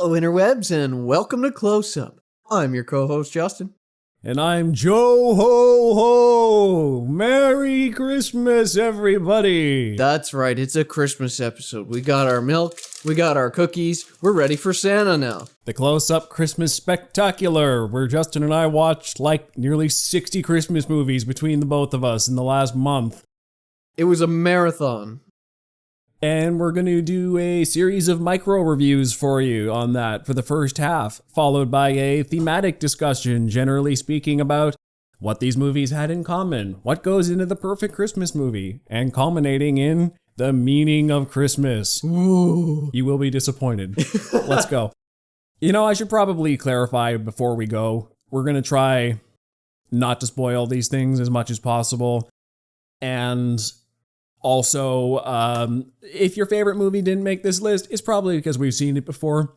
Hello, interwebs, and welcome to Close-Up. I'm your co-host, Justin. And I'm Joe Ho Ho! Merry Christmas, everybody! That's right, it's a Christmas episode. We got our milk, we got our cookies, we're ready for Santa now. The Close-Up Christmas Spectacular, where Justin and I watched like nearly 60 Christmas movies between the both of us in the last month. It was a marathon. And we're going to do a series of micro reviews for you on that for the first half, followed by a thematic discussion, generally speaking about what these movies had in common, what goes into the perfect Christmas movie, and culminating in the meaning of Christmas. Ooh. You will be disappointed. Let's go. You know, I should probably clarify before we go. We're going to try not to spoil these things as much as possible. And also, if your favorite movie didn't make this list, it's probably because we've seen it before.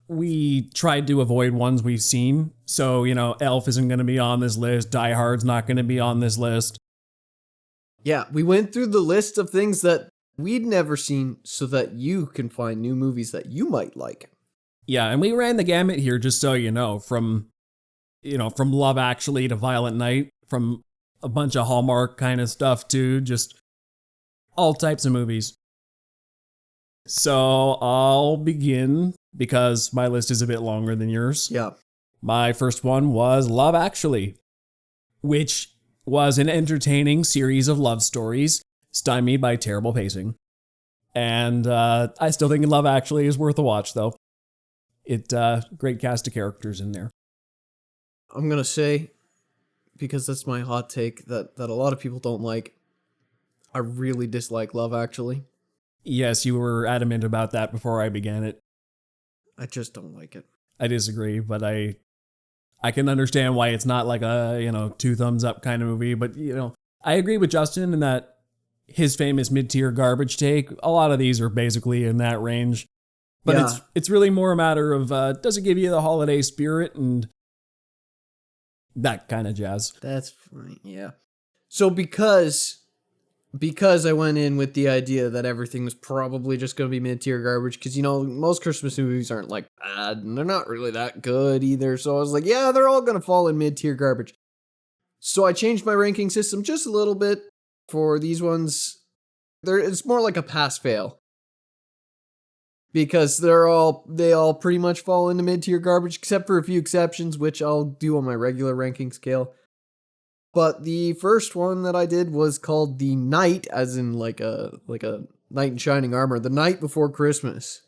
We tried to avoid ones we've seen. So, you know, Elf isn't going to be on this list. Die Hard's not going to be on this list. Yeah, we went through the list of things that we'd never seen so that you can find new movies that you might like. Yeah, and we ran the gamut here, just so you know, from Love Actually to Violent Night, from a bunch of Hallmark kind of stuff to just all types of movies. So I'll begin because my list is a bit longer than yours. Yeah. My first one was Love Actually, which was an entertaining series of love stories stymied by terrible pacing. And I still think Love Actually is worth a watch, though. Great cast of characters in there. I'm going to say, because that's my hot take that a lot of people don't like, I really dislike Love Actually. Yes, you were adamant about that before I began it. I just don't like it. I disagree, but I can understand why it's not like a, 2 thumbs up kind of movie. But, I agree with Justin in that his famous mid-tier garbage take, a lot of these are basically in that range. But yeah. it's really more a matter of, does it give you the holiday spirit and that kind of jazz. That's fine, yeah. So because I went in with the idea that everything was probably just going to be mid-tier garbage, because, most Christmas movies aren't, bad, and they're not really that good either, so I was like, yeah, they're all going to fall in mid-tier garbage. So I changed my ranking system just a little bit for these ones. It's more like a pass-fail. Because they all pretty much fall into mid-tier garbage, except for a few exceptions, which I'll do on my regular ranking scale. But the first one that I did was called The Night, as in like a knight in shining armor, the night before Christmas.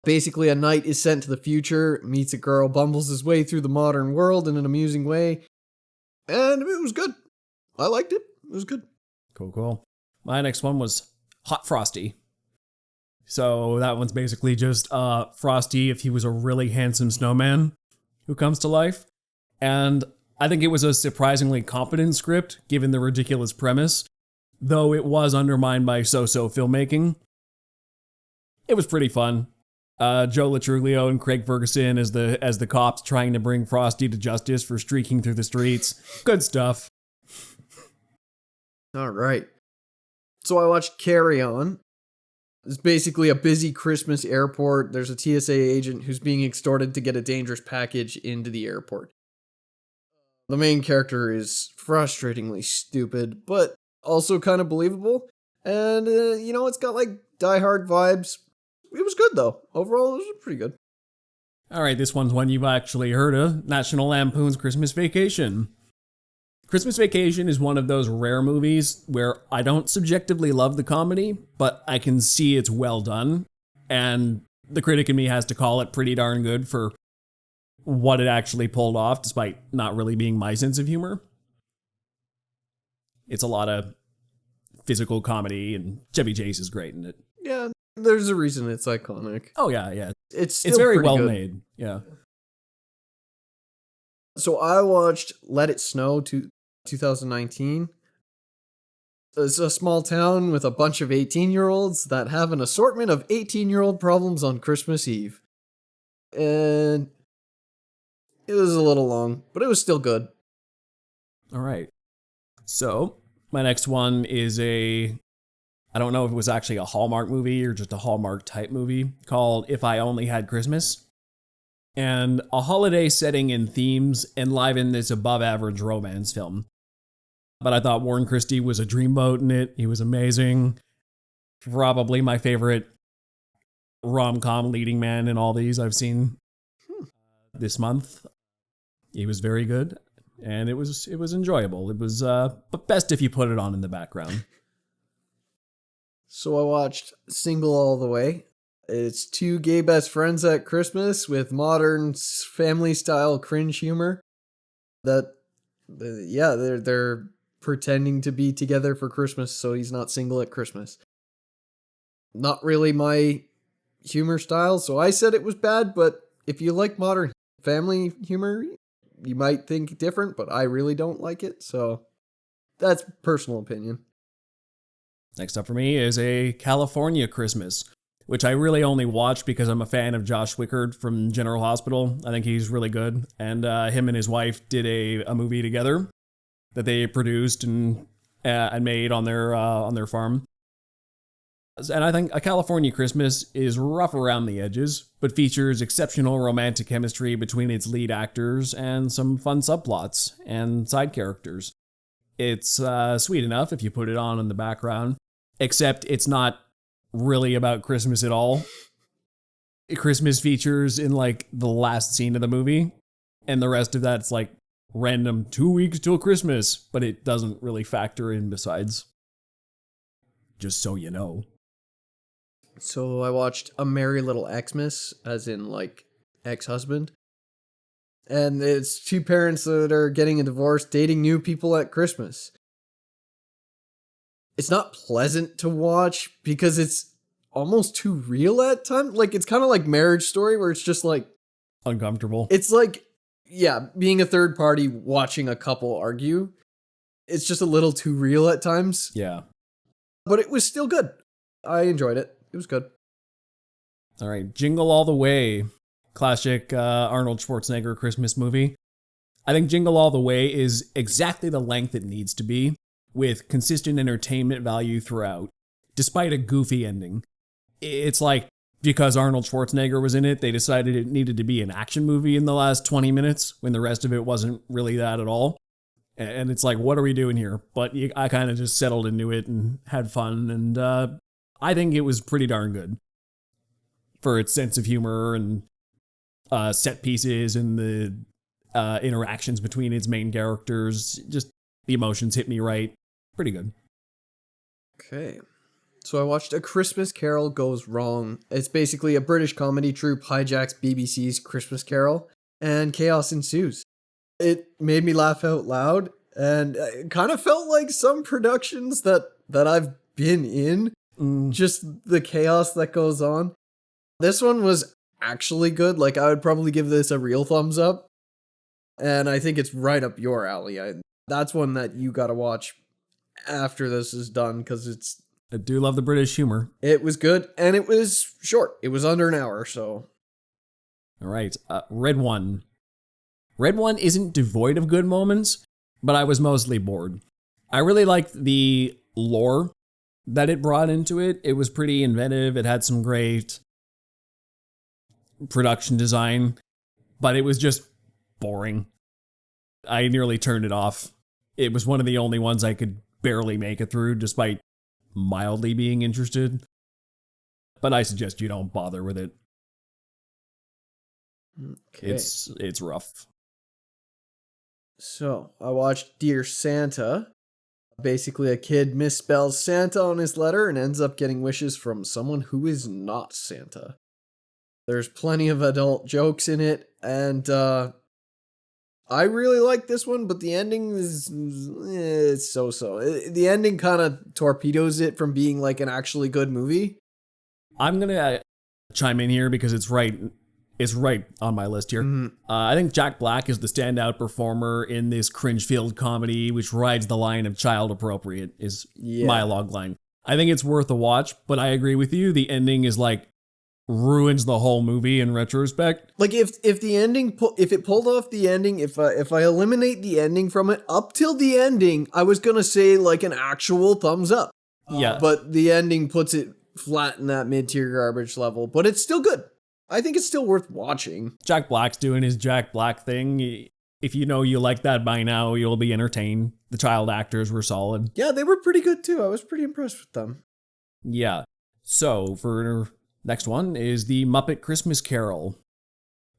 Basically, a knight is sent to the future, meets a girl, bumbles his way through the modern world in an amusing way, and it was good. I liked it. It was good. Cool. My next one was Hot Frosty. So that one's basically just Frosty if he was a really handsome snowman who comes to life. And I think it was a surprisingly competent script, given the ridiculous premise, though it was undermined by so-so filmmaking. It was pretty fun. Joe Latruglio and Craig Ferguson as the cops trying to bring Frosty to justice for streaking through the streets. Good stuff. All right. So I watched Carry On. It's basically a busy Christmas airport. There's a TSA agent who's being extorted to get a dangerous package into the airport. The main character is frustratingly stupid, but also kind of believable. And, it's got Die Hard vibes. It was good, though. Overall, it was pretty good. All right, this one's one you've actually heard of. National Lampoon's Christmas Vacation. Christmas Vacation is one of those rare movies where I don't subjectively love the comedy, but I can see it's well done, and the critic in me has to call it pretty darn good for what it actually pulled off, despite not really being my sense of humor. It's a lot of physical comedy, and Chevy Chase is great in it. Yeah, there's a reason it's iconic. Oh, yeah. It's very well good. made, yeah. So I watched Let It Snow 2019. It's a small town with a bunch of 18-year-olds that have an assortment of 18-year-old problems on Christmas Eve. And it was a little long, but it was still good. All right. So, my next one is a I don't know if it was actually a Hallmark movie or just a Hallmark type movie called If I Only Had Christmas. And a holiday setting and themes enliven this above average romance film. But I thought Warren Christie was a dreamboat in it. He was amazing. Probably my favorite rom-com leading man in all these I've seen this month. He was very good, and it was enjoyable. It was but best if you put it on in the background. So I watched Single All the Way. It's two gay best friends at Christmas with modern family-style cringe humor. They're pretending to be together for Christmas, so he's not single at Christmas. Not really my humor style, so I said it was bad, but if you like modern family humor, you might think different, but I really don't like it, so that's personal opinion. Next up for me is A California Christmas, which I really only watched because I'm a fan of Josh Wickard from General Hospital. I think he's really good, and him and his wife did a movie together that they produced and made on their farm. And I think A California Christmas is rough around the edges, but features exceptional romantic chemistry between its lead actors and some fun subplots and side characters. It's sweet enough if you put it on in the background, except it's not really about Christmas at all. Christmas features in like the last scene of the movie, and the rest of that's like random 2 weeks till Christmas, but it doesn't really factor in besides. Just so you know. So I watched A Merry Little Xmas, as in like ex-husband. And it's two parents that are getting a divorce, dating new people at Christmas. It's not pleasant to watch because it's almost too real at times. Like, it's kind of like Marriage Story, where it's just like uncomfortable. It's like, yeah, being a third party watching a couple argue. It's just a little too real at times. Yeah. But it was still good. I enjoyed it. It was good. All right, Jingle All the Way. Classic Arnold Schwarzenegger Christmas movie. I think Jingle All the Way is exactly the length it needs to be, with consistent entertainment value throughout, despite a goofy ending. It's like, because Arnold Schwarzenegger was in it, they decided it needed to be an action movie in the last 20 minutes, when the rest of it wasn't really that at all. And it's like, what are we doing here? But I kind of just settled into it and had fun, and I think it was pretty darn good for its sense of humor and set pieces and the interactions between its main characters. Just the emotions hit me right. Pretty good. Okay. So I watched A Christmas Carol Goes Wrong. It's basically a British comedy troupe hijacks BBC's Christmas Carol, and chaos ensues. It made me laugh out loud, and it kind of felt like some productions that I've been in. Just the chaos that goes on. This one was actually good. Like, I would probably give this a real thumbs up. And I think it's right up your alley. That's one that you gotta watch after this is done, because I do love the British humor. It was good, and it was short. It was under an hour, so. All right, Red One. Red One isn't devoid of good moments, but I was mostly bored. I really liked the lore that it brought into it. It was pretty inventive. It had some great production design, but it was just boring. I nearly turned it off. It was one of the only ones I could barely make it through, despite mildly being interested. But I suggest you don't bother with it. Okay. It's rough. So, I watched Dear Santa. Basically, a kid misspells Santa on his letter and ends up getting wishes from someone who is not Santa. There's plenty of adult jokes in it, and I really like this one, but the ending is it's so-so. The ending kind of torpedoes it from being like an actually good movie. I'm gonna chime in here because it's right on my list here. Mm-hmm. I think Jack Black is the standout performer in this cringe-filled comedy, which rides the line of child appropriate, is my log line. I think it's worth a watch, but I agree with you. The ending is like ruins the whole movie in retrospect. Like if the ending, if it pulled off the ending, if I eliminate the ending from it, up till the ending, I was gonna say like an actual thumbs up. Yeah. But the ending puts it flat in that mid-tier garbage level. But it's still good. I think it's still worth watching. Jack Black's doing his Jack Black thing. If you know you like that by now, you'll be entertained. The child actors were solid. Yeah, they were pretty good too. I was pretty impressed with them. Yeah. So, for next one is the Muppet Christmas Carol,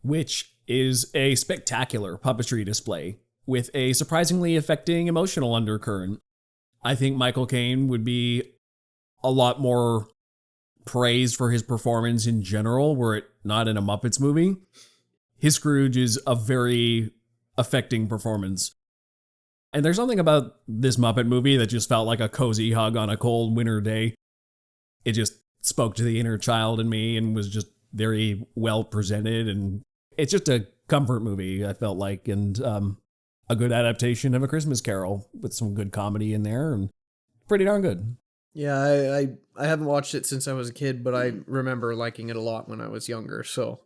which is a spectacular puppetry display with a surprisingly affecting emotional undercurrent. I think Michael Caine would be a lot more praised for his performance in general, were it not in a Muppets movie. His Scrooge is a very affecting performance. And there's something about this Muppet movie that just felt like a cozy hug on a cold winter day. It just spoke to the inner child in me and was just very well presented. And it's just a comfort movie, I felt like, and a good adaptation of A Christmas Carol with some good comedy in there and pretty darn good. Yeah, I haven't watched it since I was a kid, but I remember liking it a lot when I was younger, so.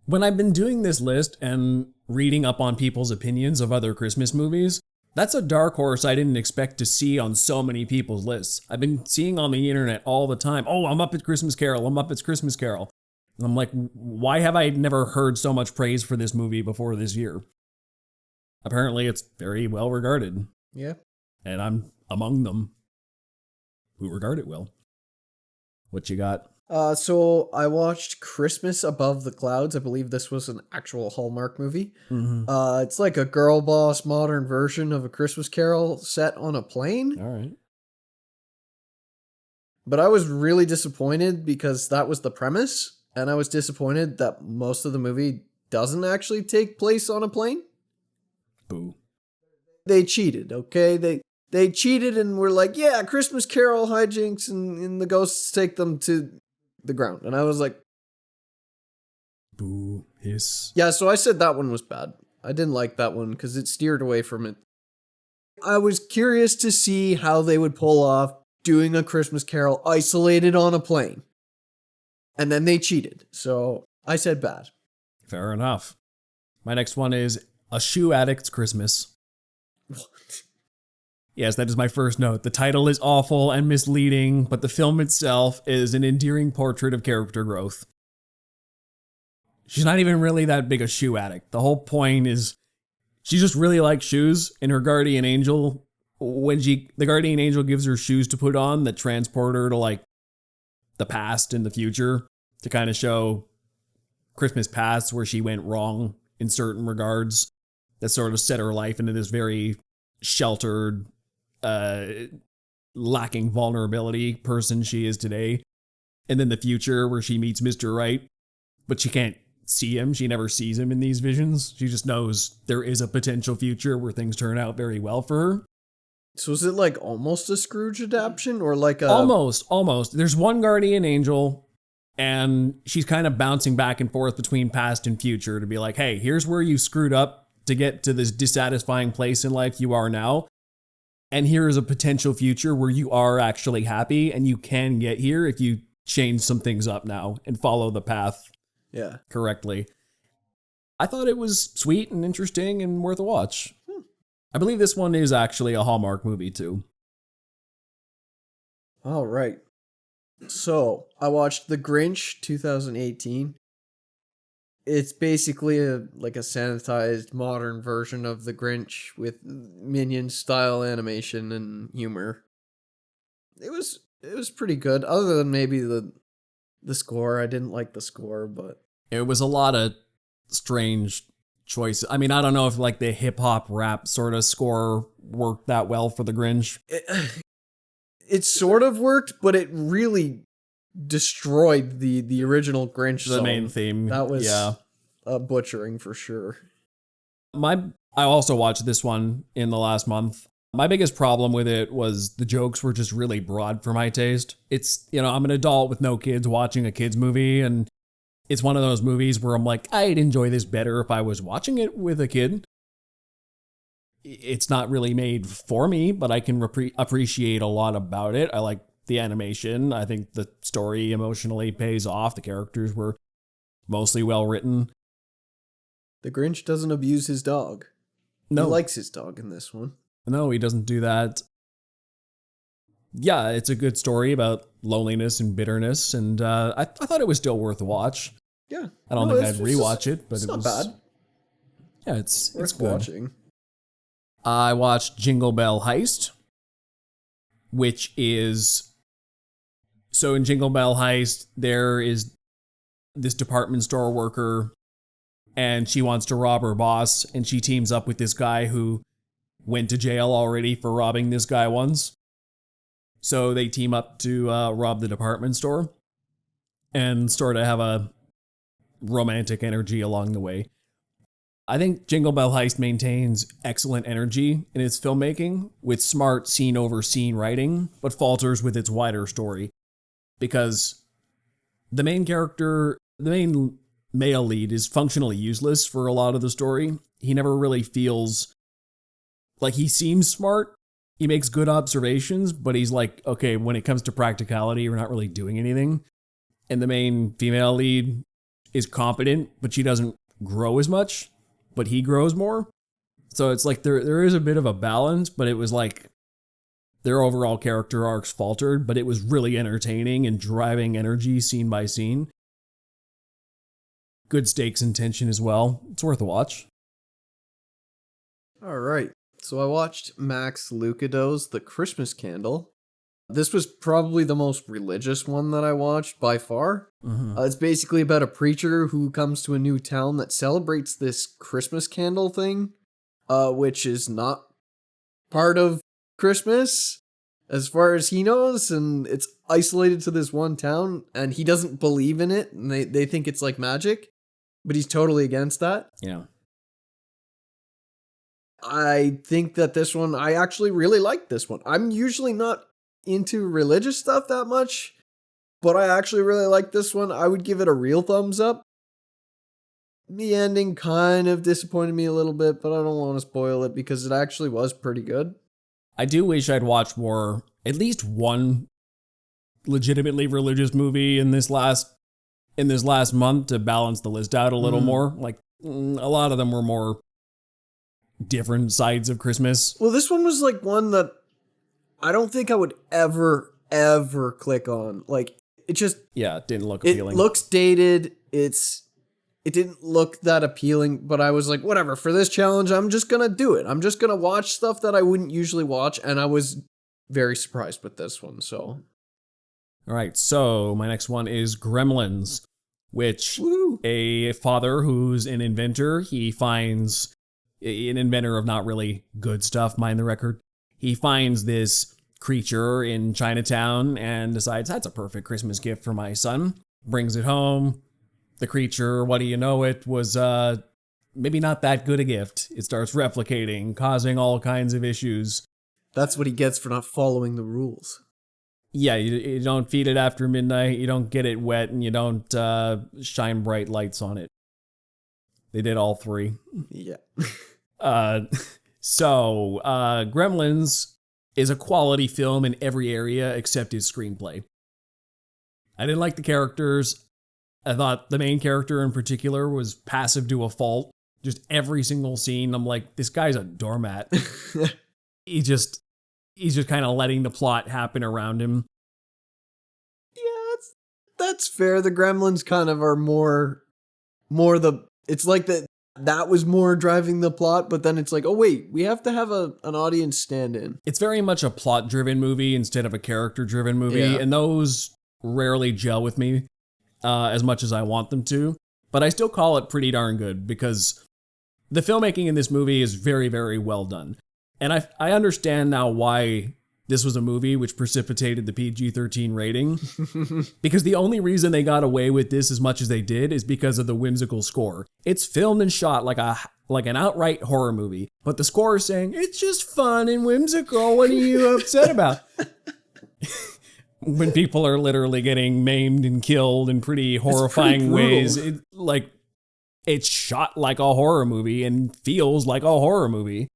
When I've been doing this list and reading up on people's opinions of other Christmas movies, that's a dark horse I didn't expect to see on so many people's lists. I've been seeing on the internet all the time, oh, I'm up at Christmas Carol, I'm up at Christmas Carol. And I'm like, why have I never heard so much praise for this movie before this year? Apparently it's very well regarded. Yeah. And I'm among them who regard it well. What you got? So I watched Christmas Above the Clouds. I believe this was an actual Hallmark movie. Mm-hmm. It's like a girl boss modern version of A Christmas Carol set on a plane. All right. But I was really disappointed because that was the premise. And I was disappointed that most of the movie doesn't actually take place on a plane. Boo. They cheated, okay? They cheated and were like, yeah, Christmas Carol hijinks and the ghosts take them to the ground. And I was like, boo. Hiss. yeah, so I said that one was bad. I didn't like that one because it steered away from it. I was curious to see how they would pull off doing A Christmas Carol isolated on a plane. And then they cheated. So I said bad. Fair enough. My next one is A Shoe Addict's Christmas. What? Yes, that is my first note. The title is awful and misleading, but the film itself is an endearing portrait of character growth. She's not even really that big a shoe addict. The whole point is she just really likes shoes, and her guardian angel, the guardian angel gives her shoes to put on that transport her to like the past and the future to kind of show Christmas past where she went wrong in certain regards that sort of set her life into this very sheltered, lacking vulnerability person she is today. And then the future where she meets Mr. Right, but she can't see him. She never sees him in these visions. She just knows there is a potential future where things turn out very well for her. So is it like almost a Scrooge adaptation or like a... Almost. There's one guardian angel and she's kind of bouncing back and forth between past and future to be like, hey, here's where you screwed up to get to this dissatisfying place in life you are now. And here is a potential future where you are actually happy and you can get here if you change some things up now and follow the path correctly. I thought it was sweet and interesting and worth a watch. I believe this one is actually a Hallmark movie too. All right. So I watched The Grinch 2018. It's basically a sanitized modern version of The Grinch with Minion style animation and humor. It was pretty good, other than maybe the score. I didn't like the score, but it was a lot of strange choices. I mean, I don't know if like the hip hop rap sort of score worked that well for The Grinch. It sort of worked, but it really destroyed the original Grinch song. The main theme. That was a butchering for sure. I also watched this one in the last month. My biggest problem with it was the jokes were just really broad for my taste. It's, I'm an adult with no kids watching a kids movie, and it's one of those movies where I'm like, I'd enjoy this better if I was watching it with a kid. It's not really made for me, but I can appreciate a lot about it. I like the animation. I think the story emotionally pays off. The characters were mostly well written. The Grinch doesn't abuse his dog. No. He likes his dog in this one. No, he doesn't do that. yeah, it's a good story about loneliness and bitterness, and I thought it was still worth a watch. Yeah. I don't think I'd rewatch it, but it's it not was bad. Yeah, it's Worth good. watching. I watched Jingle Bell Heist, which is so in Jingle Bell Heist there is this department store worker, and she wants to rob her boss, and she teams up with this guy who went to jail already for robbing this guy once. So they team up to rob the department store and sort of have a romantic energy along the way. I think Jingle Bell Heist maintains excellent energy in its filmmaking with smart scene over scene writing, but falters with its wider story. Because the main character, the main male lead, is functionally useless for a lot of the story. He never really feels like he seems smart. He makes good observations, but he's like, okay, when it comes to practicality, we're not really doing anything. And the main female lead is competent, but she doesn't grow as much, but he grows more. So it's like there is a bit of a balance, but it was like their overall character arcs faltered, but it was really entertaining and driving energy scene by scene. Good stakes and tension as well. It's worth a watch. All right. So I watched Max Lucado's The Christmas Candle. This was probably the most religious one that I watched by far. Mm-hmm. It's basically about a preacher who comes to a new town that celebrates this Christmas candle thing, which is not part of Christmas as far as he knows, and it's isolated to this one town, and he doesn't believe in it, and they think it's like magic, but he's totally against that. Yeah. I think that this one, I actually really like this one. I'm usually not into religious stuff that much, but I actually really like this one. I would give it a real thumbs up. The ending kind of disappointed me a little bit, but I don't want to spoil it because it actually was pretty good. I do wish I'd watched more, at least one legitimately religious movie in this last month to balance the list out a little more. Like a lot of them were more different sides of Christmas. Well, this one was like one that I don't think I would ever click on. Like it just it didn't look appealing. It looks dated. It didn't look that appealing, but I was like, whatever, for this challenge, I'm just gonna do it. I'm just gonna watch stuff that I wouldn't usually watch, and I was very surprised with this one, so. All right, so my next one is Gremlins, which a father who's an inventor, he finds an inventor of not really good stuff, mind the record. He finds this creature in Chinatown and decides that's a perfect Christmas gift for my son. Brings it home. The creature, what do you know, it was maybe not that good a gift. It starts replicating, causing all kinds of issues. That's what he gets for not following the rules. Yeah, you don't feed it after midnight, you don't get it wet, and you don't shine bright lights on it. They did all three. Yeah. So Gremlins is a quality film in every area except his screenplay. I didn't like the characters. I thought the main character in particular was passive to a fault. Just every single scene, I'm like, this guy's a doormat. He's just kind of letting the plot happen around him. Yeah, that's fair. The Gremlins kind of are more it's like that was more driving the plot, but then it's like, oh wait, we have to have an audience stand in. It's very much a plot-driven movie instead of a character-driven movie, and those rarely gel with me as much as I want them to. But I still call it pretty darn good because the filmmaking in this movie is very, very well done. And I understand now why this was a movie which precipitated the PG-13 rating. Because the only reason they got away with this as much as they did is because of the whimsical score. It's filmed and shot like an outright horror movie, but the score is saying, it's just fun and whimsical, what are you upset about? When people are literally getting maimed and killed in pretty horrifying ways, it's shot like a horror movie and feels like a horror movie.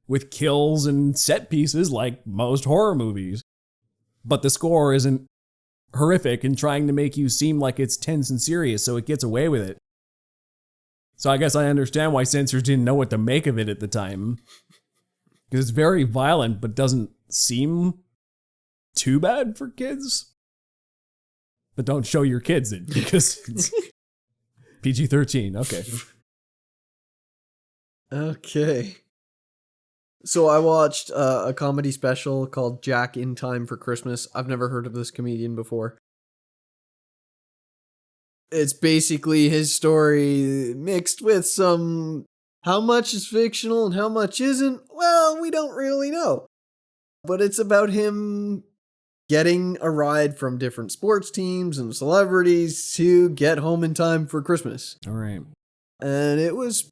With kills and set pieces like most horror movies. But the score isn't horrific and trying to make you seem like it's tense and serious, so it gets away with it. So I guess I understand why censors didn't know what to make of it at the time. Because it's very violent, but doesn't seem too bad for kids. But don't show your kids it because it's PG-13. Okay. Okay. So I watched a comedy special called Jack in Time for Christmas. I've never heard of this comedian before. It's basically his story mixed with some how much is fictional and how much isn't. Well, we don't really know. But it's about him getting a ride from different sports teams and celebrities to get home in time for Christmas. All right. And it was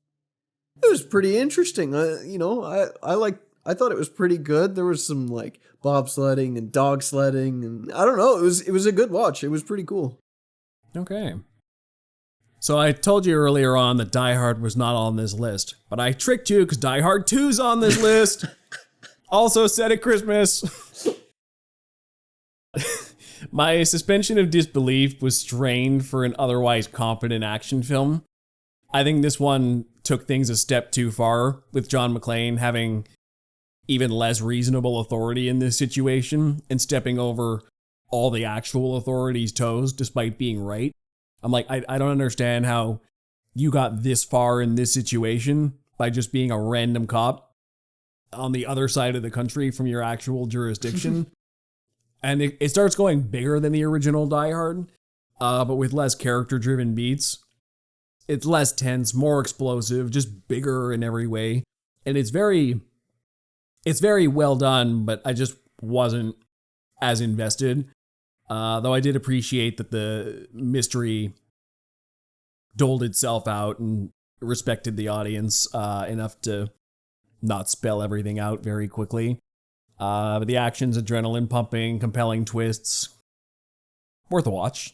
pretty interesting. I thought it was pretty good. There was some like bobsledding and dog sledding, and I don't know. It was a good watch. It was pretty cool. Okay. So I told you earlier on that Die Hard was not on this list, but I tricked you because Die Hard 2's on this list. Also set at Christmas. My suspension of disbelief was strained for an otherwise competent action film. I think this one took things a step too far, with John McClane having even less reasonable authority in this situation and stepping over all the actual authority's toes despite being right. I'm like, I don't understand how you got this far in this situation by just being a random cop on the other side of the country from your actual jurisdiction. And it starts going bigger than the original Die Hard, but with less character-driven beats. It's less tense, more explosive, just bigger in every way. And it's very well done, but I just wasn't as invested. Though I did appreciate that the mystery doled itself out and respected the audience enough to not spell everything out very quickly. But the action's adrenaline pumping, compelling twists. Worth a watch.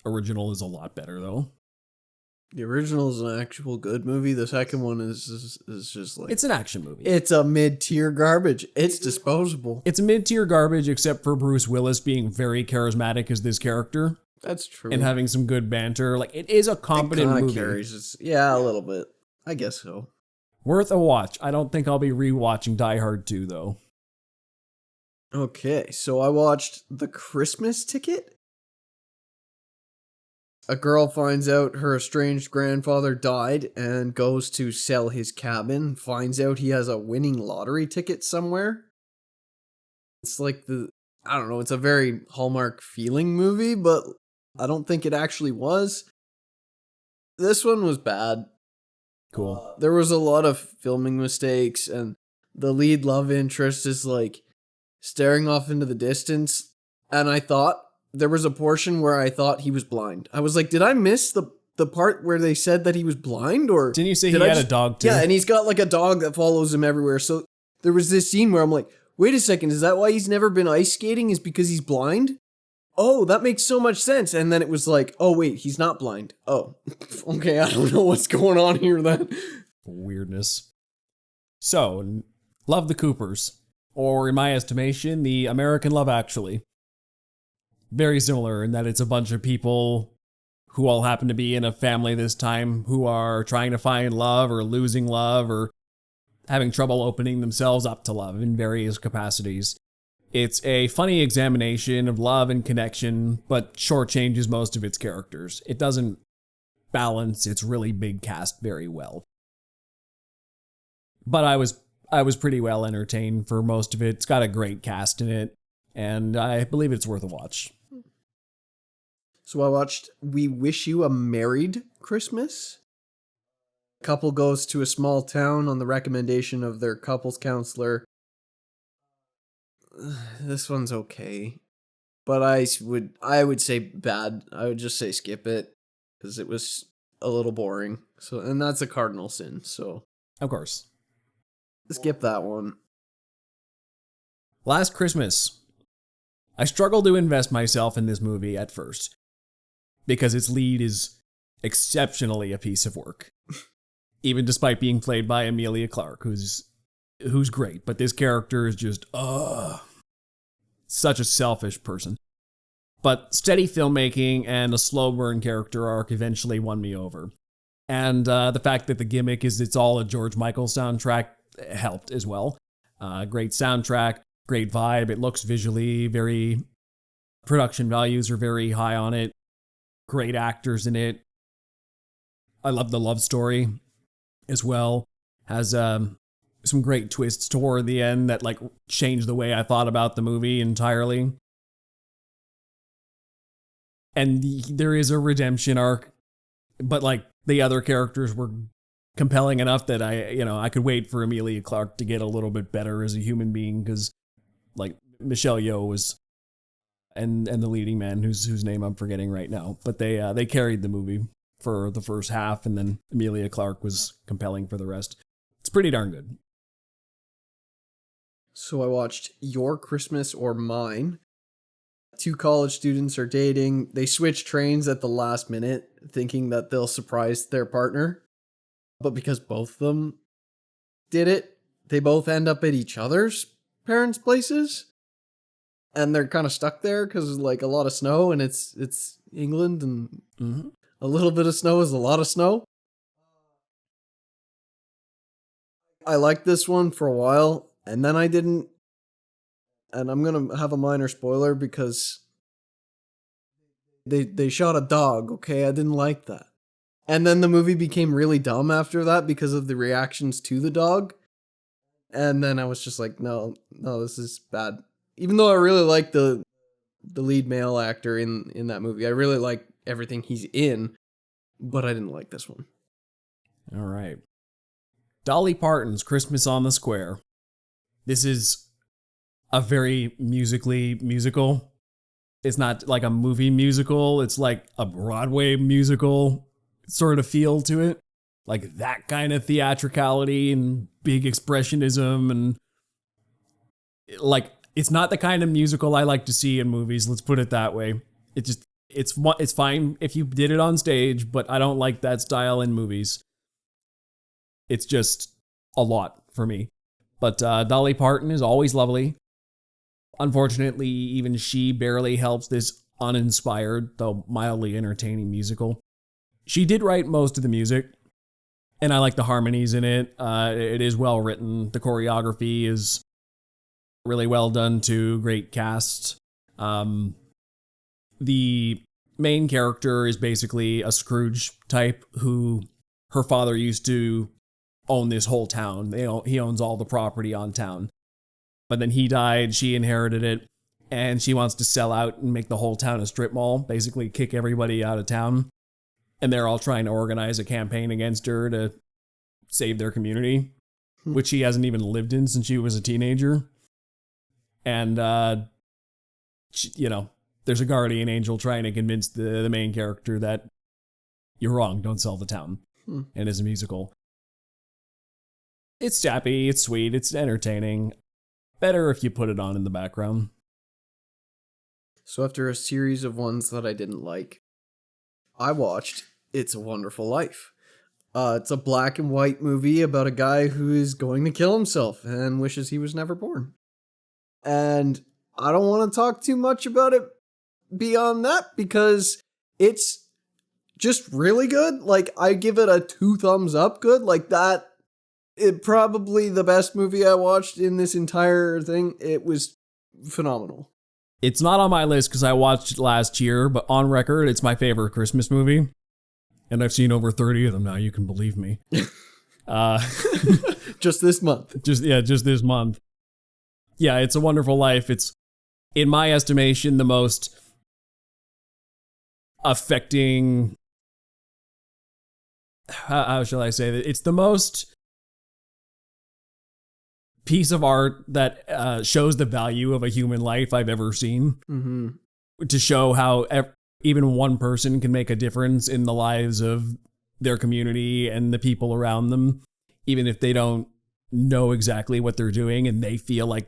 Original is a lot better, though. The original is an actual good movie. The second one is just like... It's an action movie. It's a mid-tier garbage. It's disposable. It's a mid-tier garbage, except for Bruce Willis being very charismatic as this character. That's true. And having some good banter. Like, it is a competent movie. Carries yeah, a little bit. I guess so. Worth a watch. I don't think I'll be rewatching Die Hard 2, though. Okay, so I watched The Christmas Ticket. A girl finds out her estranged grandfather died and goes to sell his cabin, finds out he has a winning lottery ticket somewhere. It's like it's a very Hallmark feeling movie, but I don't think it actually was. This one was bad. Cool. There was a lot of filming mistakes, and the lead love interest is like staring off into the distance, and I thought there was a portion where I thought he was blind. I was like, did I miss the part where they said that he was blind? Or didn't you say he had a dog too? Yeah, and he's got like a dog that follows him everywhere. So there was this scene where I'm like, wait a second, is that why he's never been ice skating? Is because he's blind? Oh, that makes so much sense. And then it was like, oh wait, he's not blind. Oh, okay, I don't know what's going on here then. Weirdness. So, love the Coopers. Or in my estimation, the American Love Actually. Very similar in that it's a bunch of people who all happen to be in a family this time who are trying to find love or losing love or having trouble opening themselves up to love in various capacities. It's a funny examination of love and connection, but shortchanges most of its characters. It doesn't balance its really big cast very well. But I was pretty well entertained for most of it. It's got a great cast in it, and I believe it's worth a watch. So I watched We Wish You a Married Christmas. A couple goes to a small town on the recommendation of their couples counselor. This one's okay, but I would say bad. I would just say skip it because it was a little boring. So, and that's a cardinal sin. So, of course, skip that one. Last Christmas. I struggled to invest myself in this movie at first because its lead is exceptionally a piece of work, even despite being played by Emilia Clarke, who's great. But this character is just such a selfish person. But steady filmmaking and a slow burn character arc eventually won me over. And the fact that the gimmick is it's all a George Michael soundtrack helped as well. Great soundtrack, great vibe. It looks visually very, production values are very high on it. Great actors in it. I love the love story as well. Has some great twists toward the end that like changed the way I thought about the movie entirely. And there is a redemption arc, but like the other characters were compelling enough that I could wait for Emilia Clarke to get a little bit better as a human being, because like Michelle Yeoh was, and the leading man whose name I'm forgetting right now, but they carried the movie for the first half, and then Emilia Clarke was compelling for the rest. It's pretty darn good. So I watched Your Christmas or Mine. Two college students are dating. They switch trains at the last minute, thinking that they'll surprise their partner. But because both of them did it, they both end up at each other's parents' places. And they're kind of stuck there because there's like a lot of snow, and it's England, and a little bit of snow is a lot of snow. I liked this one for a while, and then I didn't. And I'm going to have a minor spoiler because they shot a dog, okay? I didn't like that. And then the movie became really dumb after that because of the reactions to the dog. And then I was just like, no, this is bad. Even though I really like the lead male actor in that movie. I really like everything he's in, but I didn't like this one. All right. Dolly Parton's Christmas on the Square. This is a very musical. It's not like a movie musical. It's like a Broadway musical sort of feel to it. Like that kind of theatricality and big expressionism, and like it's not the kind of musical I like to see in movies. Let's put it that way. It's fine if you did it on stage, but I don't like that style in movies. It's just a lot for me. But Dolly Parton is always lovely. Unfortunately, even she barely helps this uninspired, though mildly entertaining musical. She did write most of the music, and I like the harmonies in it. It is well written. The choreography is really well done too. Great cast. The main character is basically a Scrooge type who her father used to own this whole town. He owns all the property on town. But then he died, she inherited it, and she wants to sell out and make the whole town a strip mall, basically kick everybody out of town. And they're all trying to organize a campaign against her to save their community, which she hasn't even lived in since she was a teenager. And, there's a guardian angel trying to convince the main character that you're wrong, don't sell the town. And it's a musical. It's sappy, it's sweet, it's entertaining. Better if you put it on in the background. So after a series of ones that I didn't like, I watched It's a Wonderful Life. It's a black and white movie about a guy who is going to kill himself and wishes he was never born. And I don't want to talk too much about it beyond that because it's just really good. Like, I give it a 2 thumbs up good. Like that. It probably the best movie I watched in this entire thing. It was phenomenal. It's not on my list because I watched it last year, but on record, it's my favorite Christmas movie. And I've seen over 30 of them now, you can believe me. Just this month. Just this month. Yeah, It's a Wonderful Life. It's, in my estimation, the most affecting... How shall I say that? It's the most piece of art that shows the value of a human life I've ever seen. Mm-hmm. To show how even one person can make a difference in the lives of their community and the people around them, even if they don't know exactly what they're doing and they feel like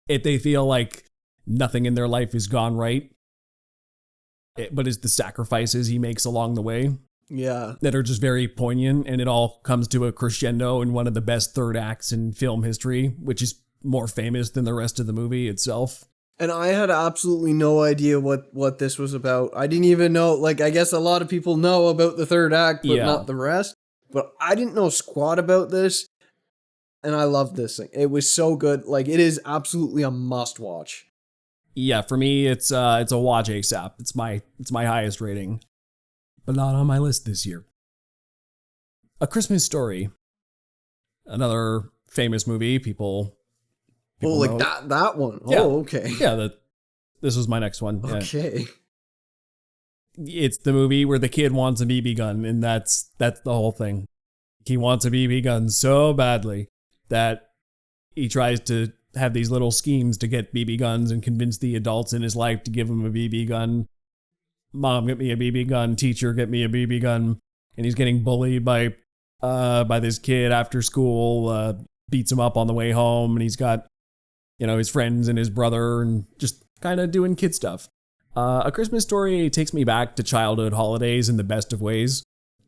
if they feel like nothing in their life has gone right, but it's the sacrifices he makes along the way. Yeah. That are just very poignant, and it all comes to a crescendo in one of the best third acts in film history, which is more famous than the rest of the movie itself. And I had absolutely no idea what this was about. I didn't even know, like, I guess a lot of people know about the third act, but not the rest. But I didn't know squat about this. And I love this thing. It was so good. Like, it is absolutely a must watch. Yeah, for me, it's a watch ASAP. It's my highest rating, but not on my list this year. A Christmas Story, another famous movie. People like know. that one. Yeah. Oh, okay. Yeah, this was my next one. Yeah. Okay. It's the movie where the kid wants a BB gun, and that's the whole thing. He wants a BB gun so badly that he tries to have these little schemes to get BB guns and convince the adults in his life to give him a BB gun. Mom, get me a BB gun. Teacher, get me a BB gun. And he's getting bullied by this kid after school. Beats him up on the way home, and he's got, his friends and his brother, and just kind of doing kid stuff. A Christmas Story takes me back to childhood holidays in the best of ways.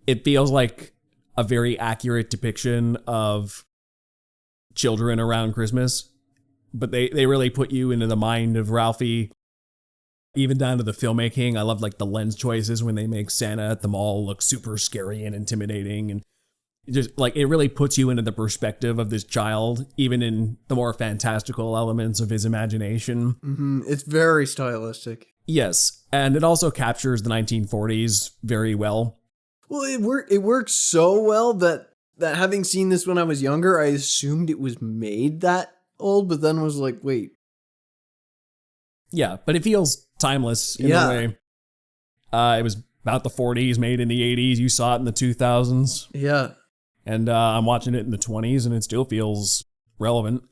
It feels like a very accurate depiction of children around Christmas, but they really put you into the mind of Ralphie, even down to the filmmaking. I love like the lens choices when they make Santa at the mall look super scary and intimidating, and just like it really puts you into the perspective of this child, even in the more fantastical elements of his imagination. Mm-hmm. It's very stylistic. Yes, and it also captures the 1940s very well. Well, it works so well that having seen this when I was younger, I assumed it was made that old, but then was like, wait. Yeah, but it feels timeless in a way. It was about the 40s, made in the 80s. You saw it in the 2000s. Yeah. And I'm watching it in the 20s, and it still feels relevant.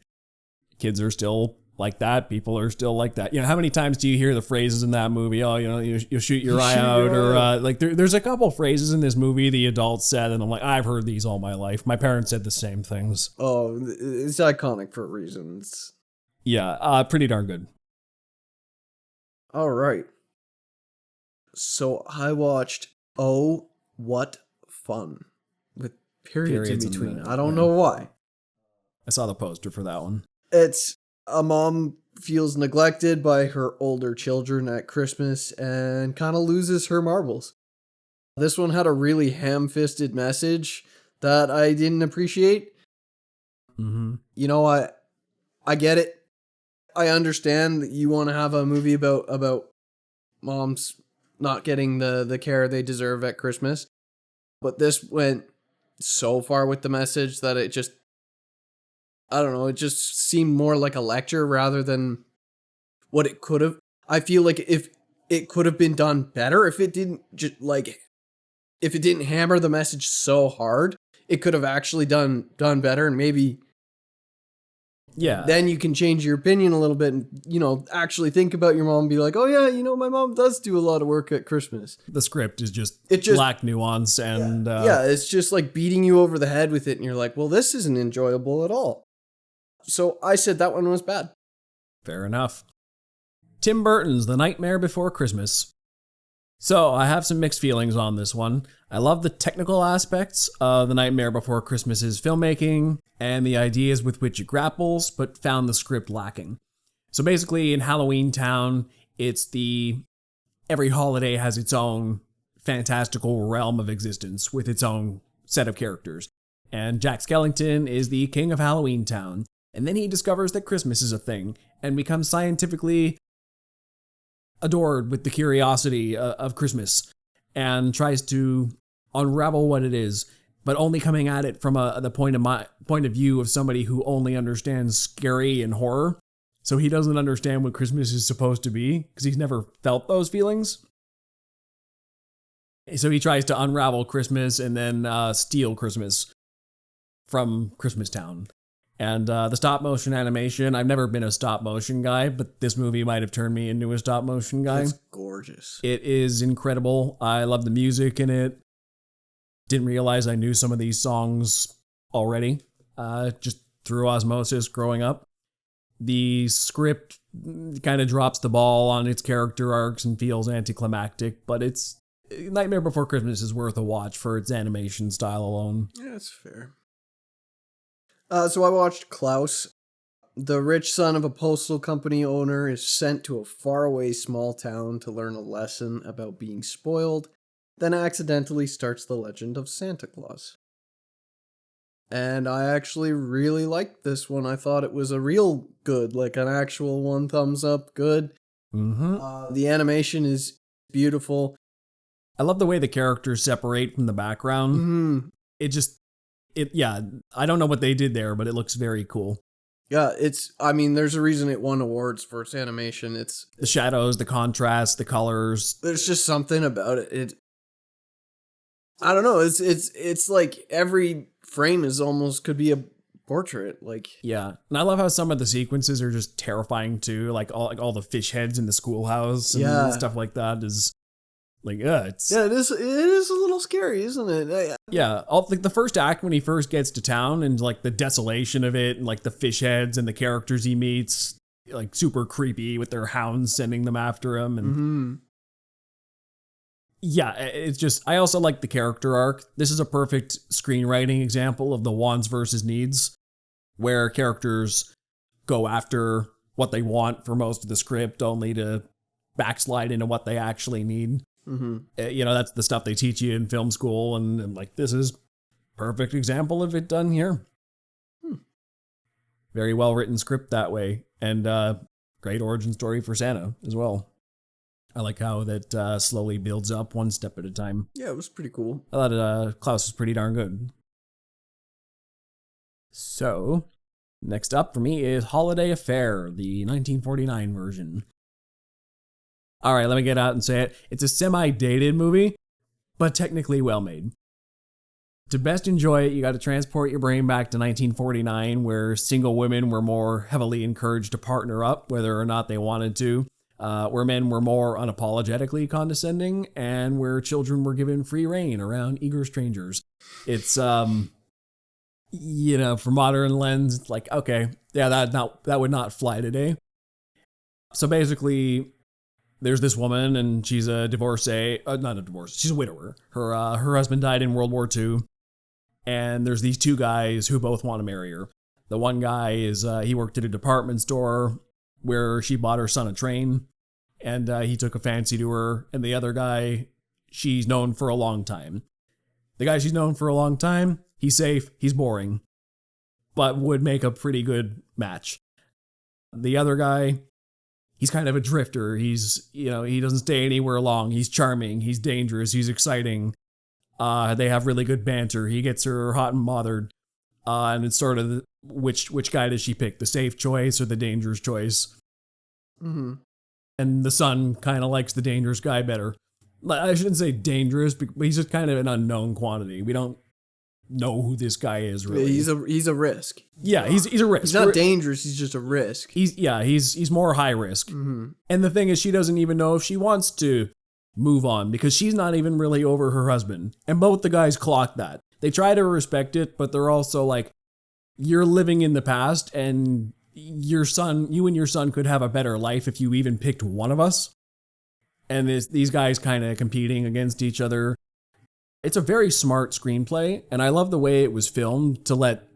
Kids are still like that. People are still like that. How many times do you hear the phrases in that movie? Oh, you'll shoot your eye out. Or like there's a couple phrases in this movie the adults said, and I'm like, I've heard these all my life. My parents said the same things. Oh, it's iconic for reasons. Yeah, pretty darn good. All right. So I watched Oh, What Fun with periods in between. I don't know why. I saw the poster for that one. It's a mom feels neglected by her older children at Christmas and kind of loses her marbles. This one had a really ham-fisted message that I didn't appreciate. Mm-hmm. I get it. I understand that you want to have a movie about moms not getting the care they deserve at Christmas. But this went so far with the message that it just, I don't know, it just seemed more like a lecture rather than what it could have. I feel like if it could have been done better, if it didn't hammer the message so hard, it could have actually done better, and maybe then you can change your opinion a little bit and, actually think about your mom and be like, oh yeah, my mom does do a lot of work at Christmas. The script is just lack nuance and... it's just like beating you over the head with it, and you're like, well, this isn't enjoyable at all. So I said that one was bad. Fair enough. Tim Burton's The Nightmare Before Christmas. So I have some mixed feelings on this one. I love the technical aspects of The Nightmare Before Christmas's filmmaking and the ideas with which it grapples, but found the script lacking. So basically in Halloween Town, it's every holiday has its own fantastical realm of existence with its own set of characters. And Jack Skellington is the king of Halloween Town. And then he discovers that Christmas is a thing and becomes scientifically adored with the curiosity of Christmas and tries to unravel what it is, but only coming at it from the point of view of somebody who only understands scary and horror. So he doesn't understand what Christmas is supposed to be because he's never felt those feelings. So he tries to unravel Christmas and then steal Christmas from Christmas Town. And the stop motion animation, I've never been a stop motion guy, but this movie might have turned me into a stop motion guy. It's gorgeous. It is incredible. I love the music in it. Didn't realize I knew some of these songs already, just through osmosis growing up. The script kind of drops the ball on its character arcs and feels anticlimactic, but it's Nightmare Before Christmas is worth a watch for its animation style alone. Yeah, that's fair. So I watched Klaus. The rich son of a postal company owner is sent to a faraway small town to learn a lesson about being spoiled, then accidentally starts the legend of Santa Claus. And I actually really liked this one. I thought it was a real good, like an actual 1 thumbs up good. The animation is beautiful. I love the way the characters separate from the background. Mm-hmm. Yeah, I don't know what they did there, but it looks very cool. Yeah, there's a reason it won awards for its animation. It's The shadows, the contrast, the colors. there's just something about it. I don't know. It's like every frame is almost could be a portrait. Like, Yeah, and I love how some of the sequences are just terrifying too, like all the fish heads in the schoolhouse and stuff like that is like, it's yeah, it is a little scary, isn't it? yeah. Like the first act when he first gets to town and like the desolation of it and like the fish heads and the characters he meets, like super creepy with their hounds sending them after him and. Yeah, it's just, I also like the character arc. This is a perfect screenwriting example of the wants versus needs, where characters go after what they want for most of the script, only to backslide into what they actually need. That's the stuff they teach you in film school, and like, this is perfect example of it done here. Very well written script that way, and great origin story for Santa as well. I like how that slowly builds up one step at a time. Yeah, it was pretty cool. I thought Klaus was pretty darn good. So, next up for me is Holiday Affair, the 1949 version. Alright, let me get out and say it. It's a semi-dated movie, but technically well made. To best enjoy it, you gotta transport your brain back to 1949, where single women were more heavily encouraged to partner up, whether or not they wanted to. Where men were more unapologetically condescending, and where children were given free rein around eager strangers. It's, for modern lens, it's like, okay, yeah, that would not fly today. So basically, there's this woman, and she's a divorcee, not a divorce, she's a widower. Her husband died in World War II, and there's these two guys who both want to marry her. The one guy is, he worked at a department store, where she bought her son a train, and he took a fancy to her. And the other guy, she's known for a long time. The guy she's known for a long time, he's safe, he's boring, but would make a pretty good match. The other guy, he's kind of a drifter. He's, he doesn't stay anywhere long. He's charming, he's dangerous, he's exciting. They have really good banter. He gets her hot and bothered. And it's sort of which guy does she pick? The safe choice or the dangerous choice? And the son kind of likes the dangerous guy better. I shouldn't say dangerous, but he's just kind of an unknown quantity. We don't know who this guy is really. He's a risk. Yeah, he's a risk. He's not dangerous. He's just a risk. He's more high risk. And the thing is, she doesn't even know if she wants to move on because she's not even really over her husband. And both the guys clock that. They try to respect it, but they're also like, you're living in the past, and you and your son could have a better life if you even picked one of us. And these guys kind of competing against each other. It's a very smart screenplay, and I love the way it was filmed to let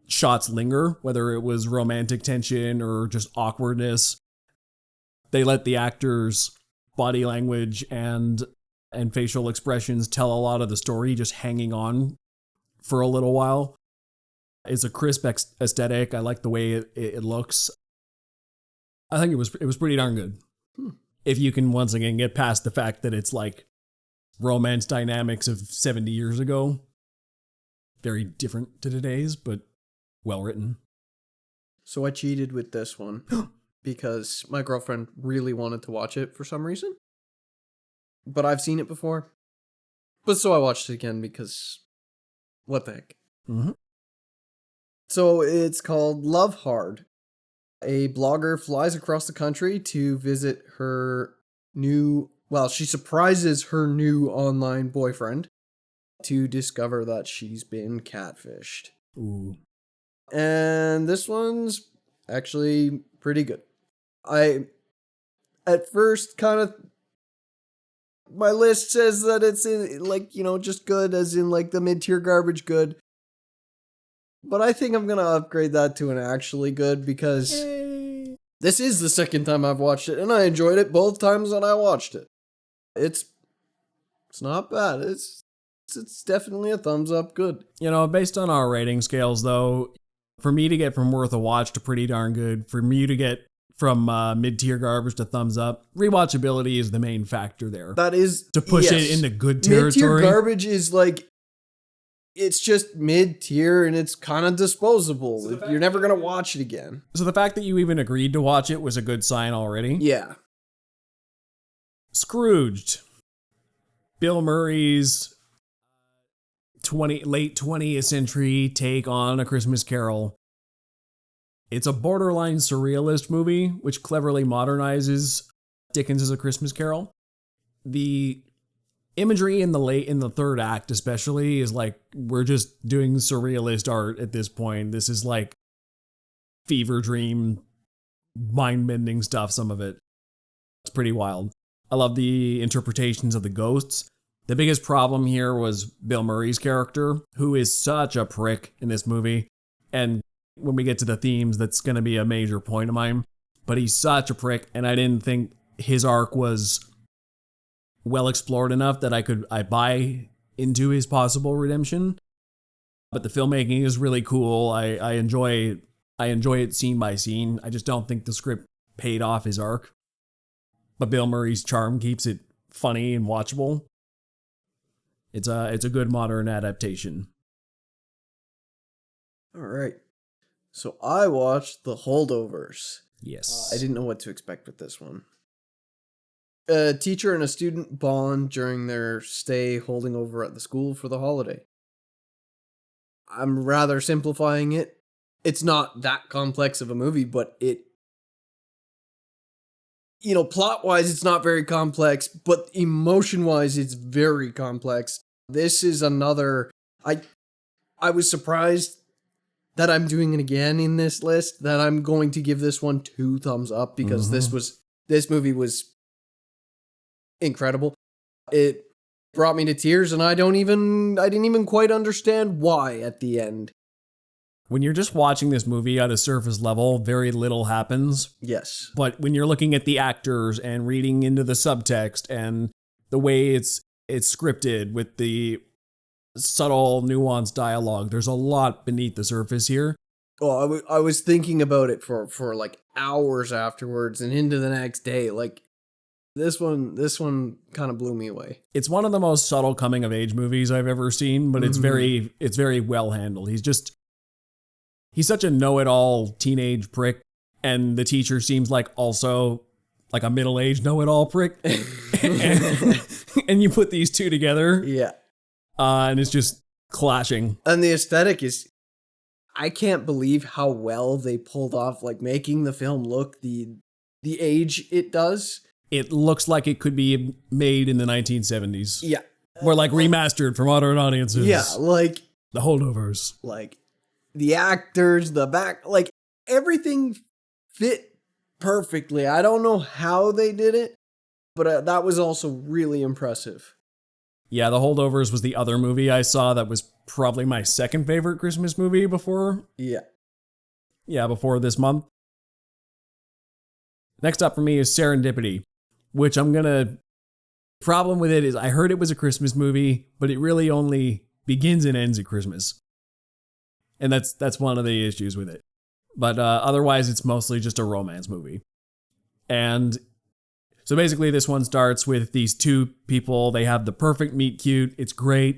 shots linger, whether it was romantic tension or just awkwardness. They let the actors' body language and facial expressions tell a lot of the story, just hanging on for a little while. It's a crisp aesthetic. I like the way it looks. I think it was pretty darn good. If you can once again get past the fact that it's like romance dynamics of 70 years ago. Very different to today's, but well written. So I cheated with this one because my girlfriend really wanted to watch it for some reason. But I've seen it before. But so I watched it again because what the heck. So it's called Love Hard. A blogger flies across the country to visit she surprises her new online boyfriend to discover that she's been catfished. Ooh. And this one's actually pretty good. I, at first, my list says that it's in, just good, as in, the mid-tier garbage good. But I think I'm going to upgrade that to an actually good because this is the second time I've watched it, and I enjoyed it both times that I watched it. It's not bad. It's it's definitely a thumbs up. Good. You know, based on our rating scales, though, for me to get from worth a watch to pretty darn good, for me to get from mid-tier garbage to thumbs up, rewatchability is the main factor there. That is to push it into good territory. Mid-tier garbage is like, it's just mid-tier and it's kind of disposable. So you're never going to watch it again. So the fact that you even agreed to watch it was a good sign already. Yeah. Scrooged. Bill Murray's late 20th century take on A Christmas Carol. It's a borderline surrealist movie, which cleverly modernizes Dickens' A Christmas Carol. The imagery in the third act especially is like, we're just doing surrealist art at this point. This is like fever dream, mind-bending stuff, some of it. It's pretty wild. I love the interpretations of the ghosts. The biggest problem here was Bill Murray's character, who is such a prick in this movie. And when we get to the themes, that's going to be a major point of mine. But he's such a prick, and I didn't think his arc was well explored enough that I buy into his possible redemption. But the filmmaking is really cool. I enjoy it scene by scene. I just don't think the script paid off his arc. But Bill Murray's charm keeps it funny and watchable. It's a good modern adaptation. All right. So I watched The Holdovers. Yes. I didn't know what to expect with this one. A teacher and a student bond during their stay holding over at the school for the holiday. I'm rather simplifying it. It's not that complex of a movie, but plot-wise, it's not very complex, but emotion-wise, it's very complex. This is another... I was surprised that I'm doing it again in this list, that I'm going to give this one 2 thumbs up, because this movie was incredible. It brought me to tears, and I didn't even quite understand why at the end. When you're just watching this movie at a surface level, very little happens. Yes. But when you're looking at the actors and reading into the subtext and the way it's scripted with the subtle, nuanced dialogue, there's a lot beneath the surface here. Oh, I was thinking about it for like hours afterwards and into the next day. Like, this one kind of blew me away. It's one of the most subtle coming of age movies I've ever seen, but it's very well handled. He's such a know-it-all teenage prick, and the teacher seems like also like a middle-aged know-it-all prick. and you put these two together. Yeah. And it's just clashing. And the aesthetic is, I can't believe how well they pulled off, like, making the film look the age it does. It looks like it could be made in the 1970s. Yeah. Or like remastered for modern audiences. Yeah, like... The Holdovers. Like, the actors, the back, like, everything fit perfectly. I don't know how they did it, but that was also really impressive. Yeah, The Holdovers was the other movie I saw that was probably my second favorite Christmas movie before. Yeah. Yeah, before this month. Next up for me is Serendipity, which problem with it is I heard it was a Christmas movie, but it really only begins and ends at Christmas. And that's one of the issues with it. But otherwise, it's mostly just a romance movie. And so basically, this one starts with these two people. They have the perfect meet cute. It's great.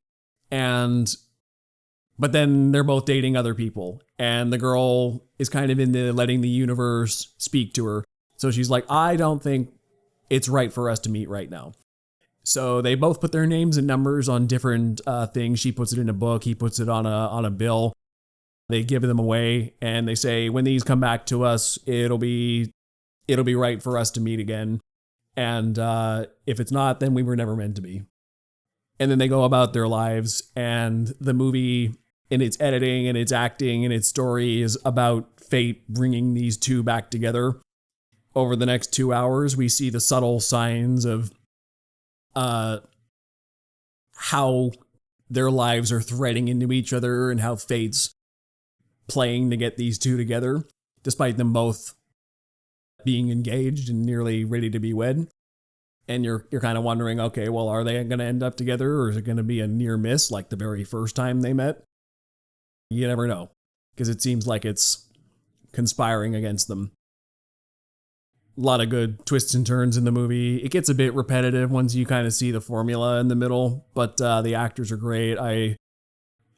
But then they're both dating other people. And the girl is kind of into letting the universe speak to her. So she's like, I don't think it's right for us to meet right now. So they both put their names and numbers on different things. She puts it in a book. He puts it on a bill. They give them away, and they say, when these come back to us, it'll be right for us to meet again. And if it's not, then we were never meant to be. And then they go about their lives, and the movie, in its editing and its acting and its story, is about fate bringing these two back together. Over the next 2 hours, we see the subtle signs of how their lives are threading into each other and how fate's playing to get these two together, despite them both being engaged and nearly ready to be wed. And you're kind of wondering, okay, well, are they going to end up together, or is it going to be a near miss like the very first time they met? You never know, because it seems like it's conspiring against them. A lot of good twists and turns in the movie. It gets a bit repetitive once you kind of see the formula in the middle, but the actors are great. I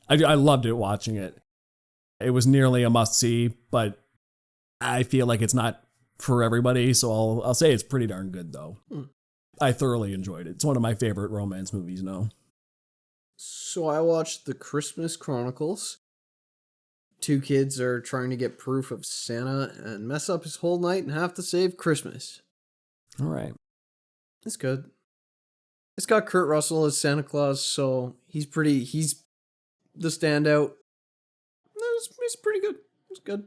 loved it watching it. It was nearly a must-see, but I feel like it's not for everybody, so I'll say it's pretty darn good, though. I thoroughly enjoyed it. It's one of my favorite romance movies now. So I watched The Christmas Chronicles. Two kids are trying to get proof of Santa and mess up his whole night and have to save Christmas. All right. It's good. It's got Kurt Russell as Santa Claus, so he's the standout. It's pretty good. It's good.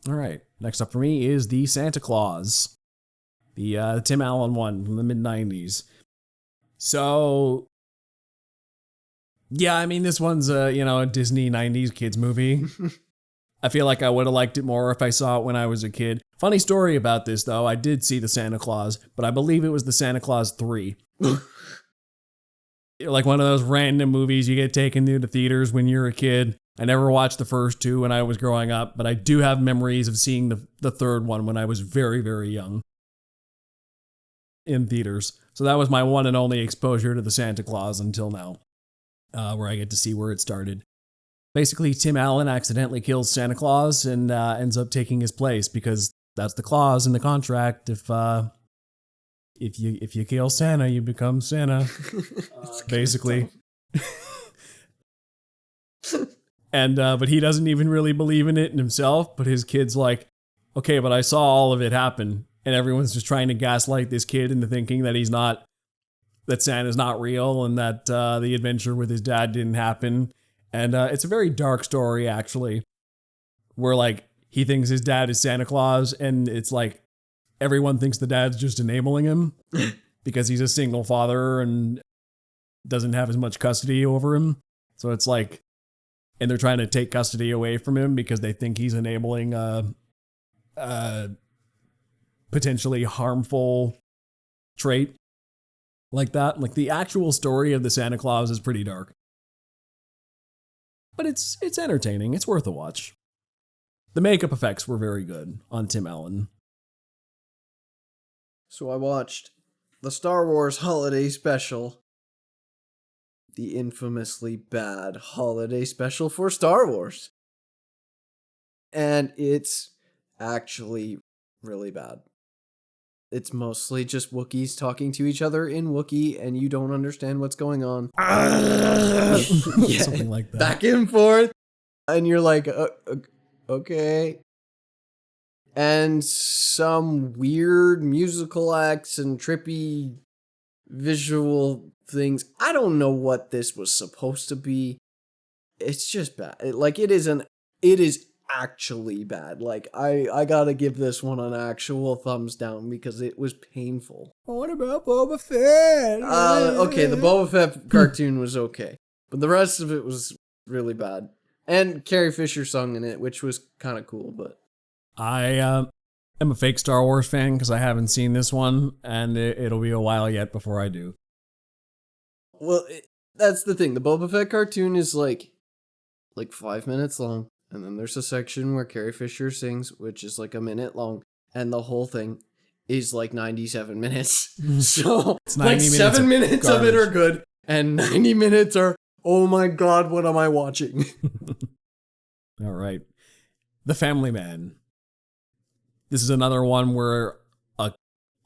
All right. Next up for me is The Santa Claus. The Tim Allen one from the mid-90s. So, yeah, I mean, this one's a Disney 90s kids movie. I feel like I would have liked it more if I saw it when I was a kid. Funny story about this, though. I did see The Santa Claus, but I believe it was The Santa Claus 3. Like one of those random movies you get taken to the theaters when you're a kid. I never watched the first two when I was growing up, but I do have memories of seeing the third one when I was very, very young in theaters. So that was my one and only exposure to the Santa Claus until now, where I get to see where it started. Basically, Tim Allen accidentally kills Santa Claus and ends up taking his place because that's the clause in the contract. If you kill Santa, you become Santa. Basically. And but he doesn't even really believe in it in himself. But his kid's like, okay, but I saw all of it happen, and everyone's just trying to gaslight this kid into thinking that that Santa's not real, and that the adventure with his dad didn't happen. And it's a very dark story, actually, where like he thinks his dad is Santa Claus, and it's like everyone thinks the dad's just enabling him because he's a single father and doesn't have as much custody over him. So it's like, and they're trying to take custody away from him because they think he's enabling potentially harmful trait like that. Like the actual story of the Santa Claus is pretty dark. But it's entertaining. It's worth a watch. The makeup effects were very good on Tim Allen. So I watched the Star Wars Holiday Special. The infamously bad holiday special for Star Wars. And it's actually really bad. It's mostly just Wookiees talking to each other in Wookiee, and you don't understand what's going on. Something like that. Back and forth. And you're like, okay. And some weird musical acts and trippy visual things. I don't know what this was supposed to be. It's just bad. It is actually bad. Like, I gotta give this one an actual thumbs down because it was painful. What about Boba Fett? Okay, the Boba Fett cartoon was okay, but the rest of it was really bad. And Carrie Fisher sung in it, which was kind of cool, but... I am a fake Star Wars fan because I haven't seen this one, and it'll be a while yet before I do. Well, that's the thing. The Boba Fett cartoon is like 5 minutes long, and then there's a section where Carrie Fisher sings, which is like a minute long, and the whole thing is like 97 minutes. So it's 90 like 7 minutes of it are good, and 90 minutes are, oh my god, what am I watching? All right. The Family Man. This is another one where a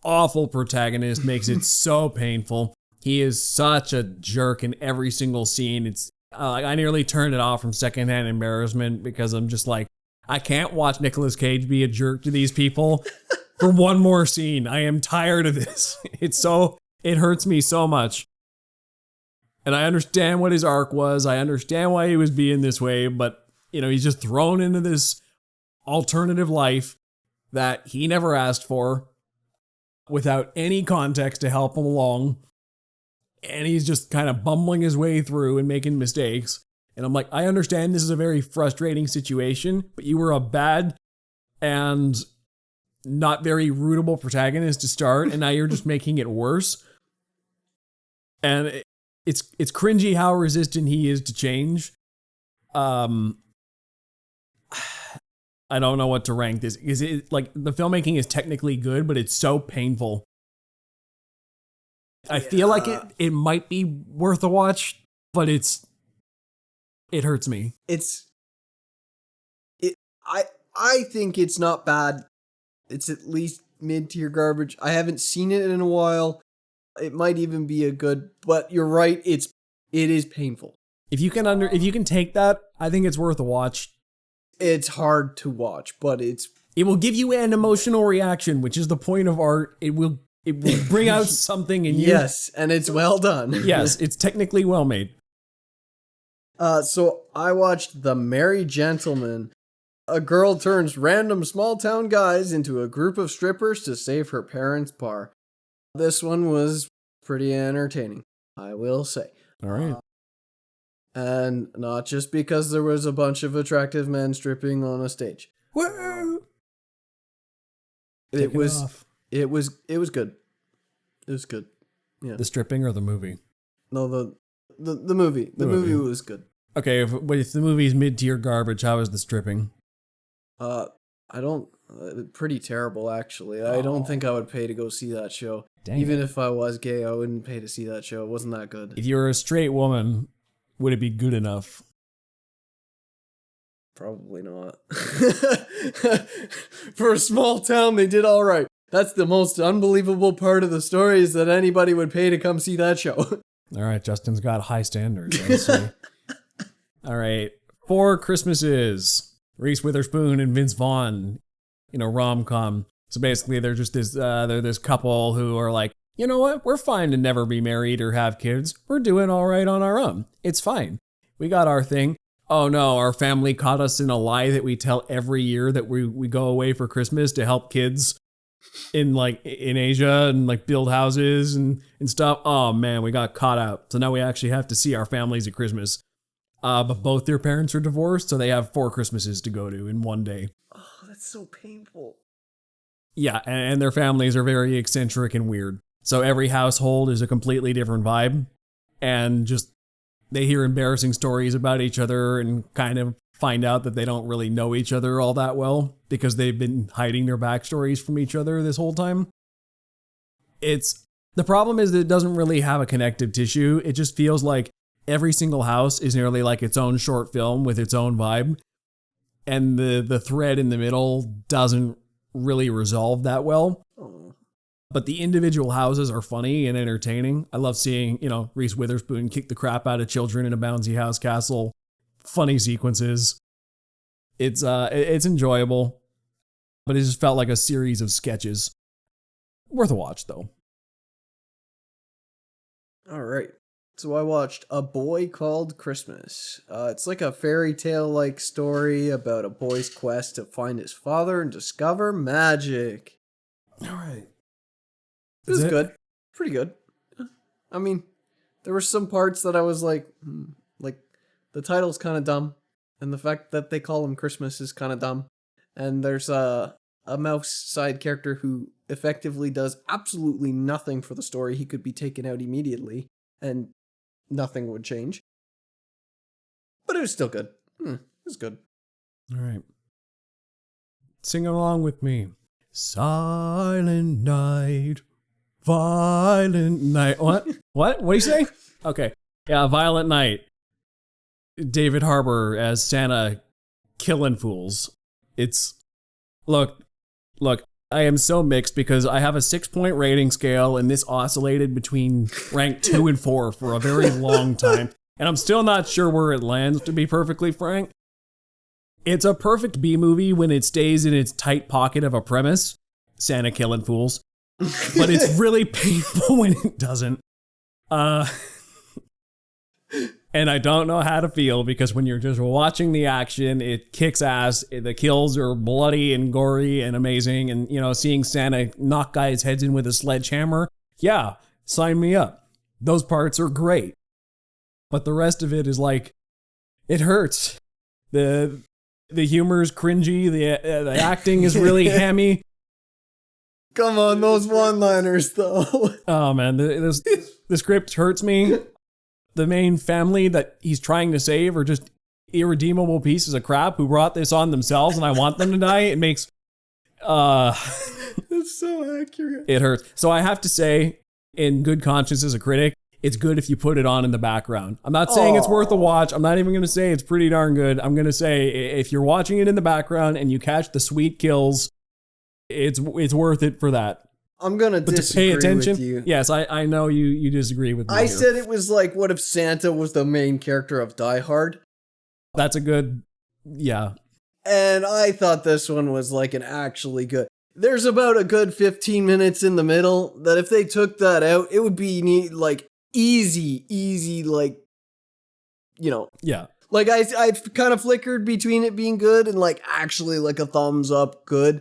awful protagonist makes it so painful. He is such a jerk in every single scene. It's I nearly turned it off from secondhand embarrassment because I'm just like, I can't watch Nicolas Cage be a jerk to these people for one more scene. I am tired of this. It hurts me so much. And I understand what his arc was. I understand why he was being this way, but he's just thrown into this alternative life that he never asked for without any context to help him along. And he's just kind of bumbling his way through and making mistakes. And I'm like, I understand this is a very frustrating situation, but you were a bad and not very rootable protagonist to start, and now you're just making it worse. And it's cringy how resistant he is to change. I don't know what to rank this. Is it like the filmmaking is technically good, but it's so painful. I feel like it might be worth a watch, but it hurts me. I think it's not bad. It's at least mid-tier garbage. I haven't seen it in a while. It might even be a good, but you're right, it is painful. If you can take that, I think it's worth a watch. It's hard to watch, but it will give you an emotional reaction, which is the point of art. It will bring out something in you. Yes, and it's well done. Yes, it's technically well made. So I watched The Merry Gentleman. A girl turns random small town guys into a group of strippers to save her parents' bar. This one was pretty entertaining, I will say. All right. And not just because there was a bunch of attractive men stripping on a stage. Woo! It was good. It was good. Yeah. The stripping or the movie? No, the movie. The movie was good. Okay, if the movie's mid-tier garbage, how is the stripping? Pretty terrible, actually. I don't think I would pay to go see that show. Dang. Even if I was gay, I wouldn't pay to see that show. It wasn't that good. If you were a straight woman, would it be good enough? Probably not. For a small town, they did all right. That's the most unbelievable part of the story, is that anybody would pay to come see that show. All right, Justin's got high standards. I see. All right, 4 Christmases. Reese Witherspoon and Vince Vaughn in a rom-com. So basically, they're just they're this couple who are like, you know what? We're fine to never be married or have kids. We're doing all right on our own. It's fine. We got our thing. Oh no, our family caught us in a lie that we tell every year that we go away for Christmas to help kids in Asia and like build houses and stuff. Oh man, we got caught out. So now we actually have to see our families at Christmas. But both their parents are divorced, so they have 4 Christmases to go to in one day. Oh, that's so painful. Yeah, and their families are very eccentric and weird. So every household is a completely different vibe. And just, they hear embarrassing stories about each other and kind of find out that they don't really know each other all that well because they've been hiding their backstories from each other this whole time. The problem is that it doesn't really have a connective tissue. It just feels like every single house is nearly like its own short film with its own vibe. And the thread in the middle doesn't really resolve that well. Oh. But the individual houses are funny and entertaining. I love seeing, Reese Witherspoon kick the crap out of children in a bouncy house castle. Funny sequences. It's enjoyable. But it just felt like a series of sketches. Worth a watch, though. All right. So I watched A Boy Called Christmas. It's like a fairy tale-like story about a boy's quest to find his father and discover magic. All right. It was good. Pretty good. I mean, there were some parts that I was like the title's kind of dumb, and the fact that they call him Christmas is kind of dumb. And there's a mouse side character who effectively does absolutely nothing for the story. He could be taken out immediately, and nothing would change. But it was still good. It was good. All right. Sing along with me. Silent night. Violent night. What? What do you say? Okay. Yeah, Violent Night. David Harbour as Santa killing fools. Look, I am so mixed because I have a 6-point rating scale and this oscillated between rank 2 and 4 for a very long time. And I'm still not sure where it lands, to be perfectly frank. It's a perfect B movie when it stays in its tight pocket of a premise. Santa killing fools. But it's really painful when it doesn't. And I don't know how to feel because when you're just watching the action, it kicks ass. The kills are bloody and gory and amazing. And, seeing Santa knock guys' heads in with a sledgehammer, yeah, sign me up. Those parts are great. But the rest of it is like, it hurts. The humor is cringy. The acting is really hammy. Come on, those one-liners, though. Oh man, the script hurts me. The main family that he's trying to save are just irredeemable pieces of crap who brought this on themselves, and I want them to die. It makes It's so accurate. it hurts. So I have to say, in good conscience as a critic, it's good if you put it on in the background. I'm not saying it's worth a watch. I'm not even going to say it's pretty darn good. I'm going to say if you're watching it in the background and you catch the sweet kills, it's worth it for that. I'm gonna But to disagree pay attention, with you. yes, I know you disagree with me. I here. said it was like, what if Santa was the main character of Die Hard? That's a good, yeah. And I thought this one was like an actually good. There's about a good 15 minutes in the middle that if they took that out, it would be neat, like easy, like, you know. Yeah. Like I kind of flickered between it being good and like actually like a thumbs up good.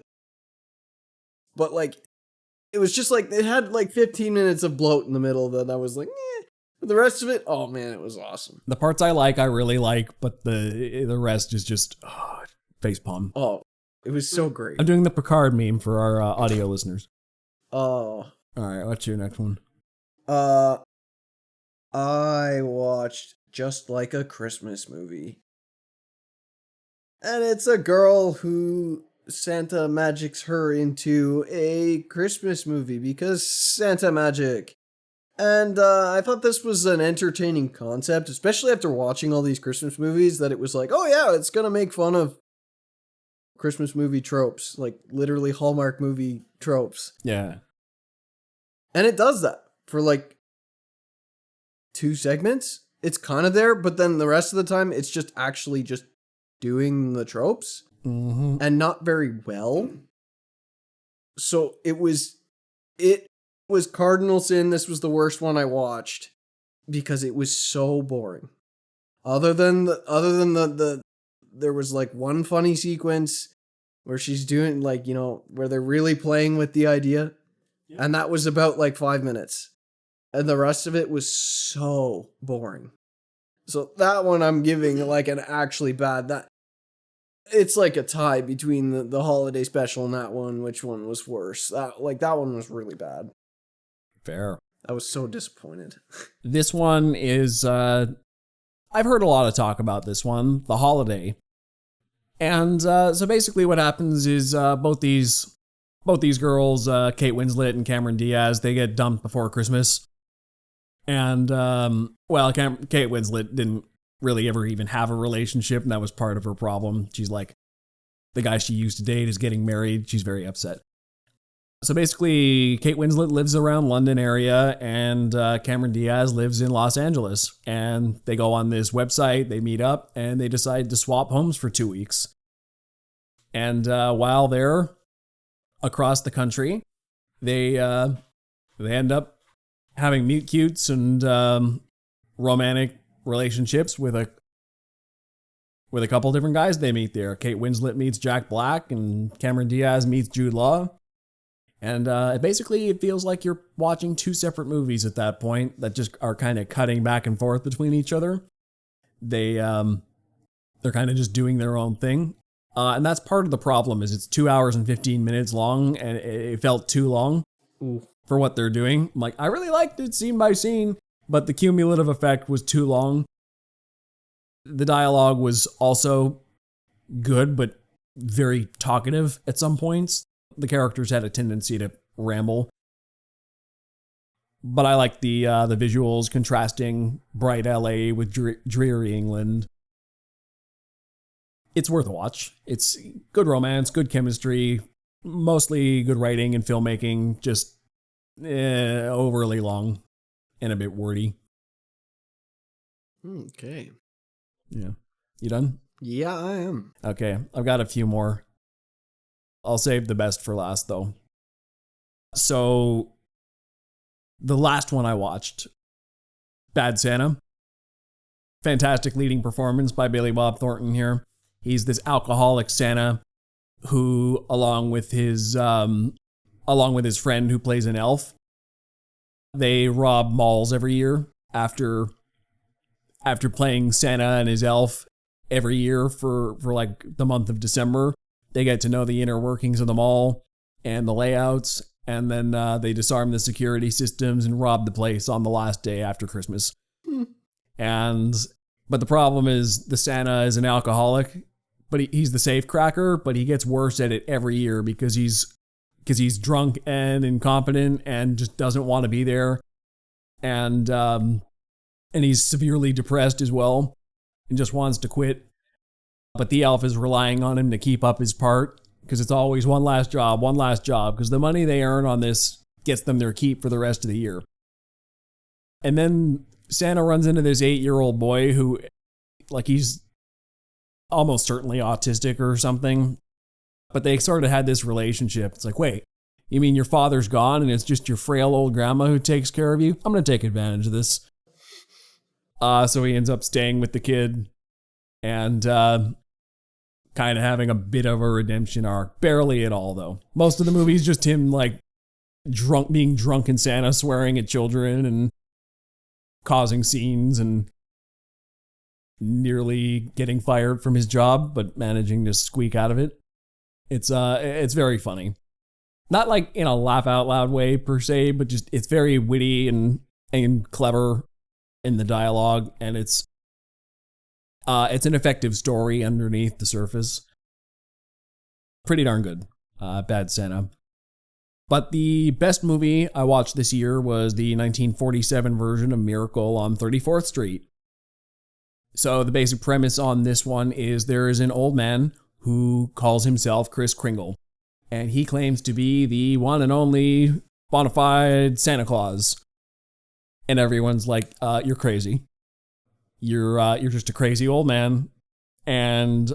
But like, it was just like, it had like 15 minutes of bloat in the middle that I was like, eh. But the rest of it, oh man, it was awesome. The parts I really like, but the rest is just facepalm. Oh, it was so great. I'm doing the Picard meme for our audio listeners. Oh. All right, what's your next one? I watched Just Like a Christmas Movie. And it's a girl who Santa magics her into a Christmas movie because Santa magic. And I thought this was an entertaining concept, especially after watching all these Christmas movies, that it was like, oh yeah, it's gonna make fun of Christmas movie tropes, like literally Hallmark movie tropes. Yeah. And it does that for like 2 segments. It's kind of there, but then the rest of the time, it's just actually just doing the tropes and not very well. So it was cardinal sin. This was the worst one I watched because it was so boring. Other than the there was like one funny sequence where she's doing like, you know, where they're really playing with the idea. Yeah. And that was about like 5 minutes. And the rest of it was so boring. So that one I'm giving like an actually bad, that it's like a tie between the holiday special and that one. Which one was worse? That one was really bad. Fair. I was so disappointed. This one is, I've heard a lot of talk about this one, The Holiday. And so basically what happens is both these girls, Kate Winslet and Cameron Diaz, they get dumped before Christmas. And, Kate Winslet didn't really ever even have a relationship, and that was part of her problem. She's like, the guy she used to date is getting married. She's very upset. So basically, Kate Winslet lives around London area, and Cameron Diaz lives in Los Angeles. And they go on this website, they meet up, and they decide to swap homes for 2 weeks. And while they're across the country, they end up having meet cutes and romantic relationships with a couple different guys they meet there. Kate Winslet meets Jack Black, and Cameron Diaz meets Jude Law. And basically, it feels like you're watching 2 separate movies at that point that just are kind of cutting back and forth between each other. They're kind of just doing their own thing. And that's part of the problem, is it's 2 hours and 15 minutes long, and it felt too long for what they're doing. I'm like, I really liked it scene by scene, but the cumulative effect was too long. The dialogue was also good, but very talkative at some points. The characters had a tendency to ramble. But I like the visuals contrasting bright LA with dreary England. It's worth a watch. It's good romance, good chemistry, mostly good writing and filmmaking, just overly long and a bit wordy. Okay. Yeah. You done? Yeah, I am. Okay, I've got a few more. I'll save the best for last, though. So, the last one I watched, Bad Santa. Fantastic leading performance by Billy Bob Thornton here. He's this alcoholic Santa who, along with his friend who plays an elf, they rob malls every year after playing Santa and his elf every year for like the month of December. They get to know the inner workings of the mall and the layouts, And then they disarm the security systems and rob the place on the last day after Christmas. But the problem is the Santa is an alcoholic, but he's the safe cracker, but he gets worse at it every year because he's drunk and incompetent and just doesn't want to be there. And he's severely depressed as well and just wants to quit. But the elf is relying on him to keep up his part because it's always one last job, because the money they earn on this gets them their keep for the rest of the year. And then Santa runs into this 8-year-old boy who, like, he's almost certainly autistic or something. But they sort of had this relationship. It's like, wait, you mean your father's gone and it's just your frail old grandma who takes care of you? I'm going to take advantage of this. So he ends up staying with the kid and kind of having a bit of a redemption arc. Barely at all, though. Most of the movie is just him, like, being drunk in Santa, swearing at children and causing scenes and nearly getting fired from his job, but managing to squeak out of it. It's very funny. Not like in a laugh out loud way per se, but just it's very witty and clever in the dialogue, and it's an effective story underneath the surface. Pretty darn good. Bad Santa. But the best movie I watched this year was the 1947 version of Miracle on 34th Street. So the basic premise on this one is there is an old man who calls himself Kris Kringle, and he claims to be the one and only bona fide Santa Claus. And everyone's like, you're crazy. You're just a crazy old man. And,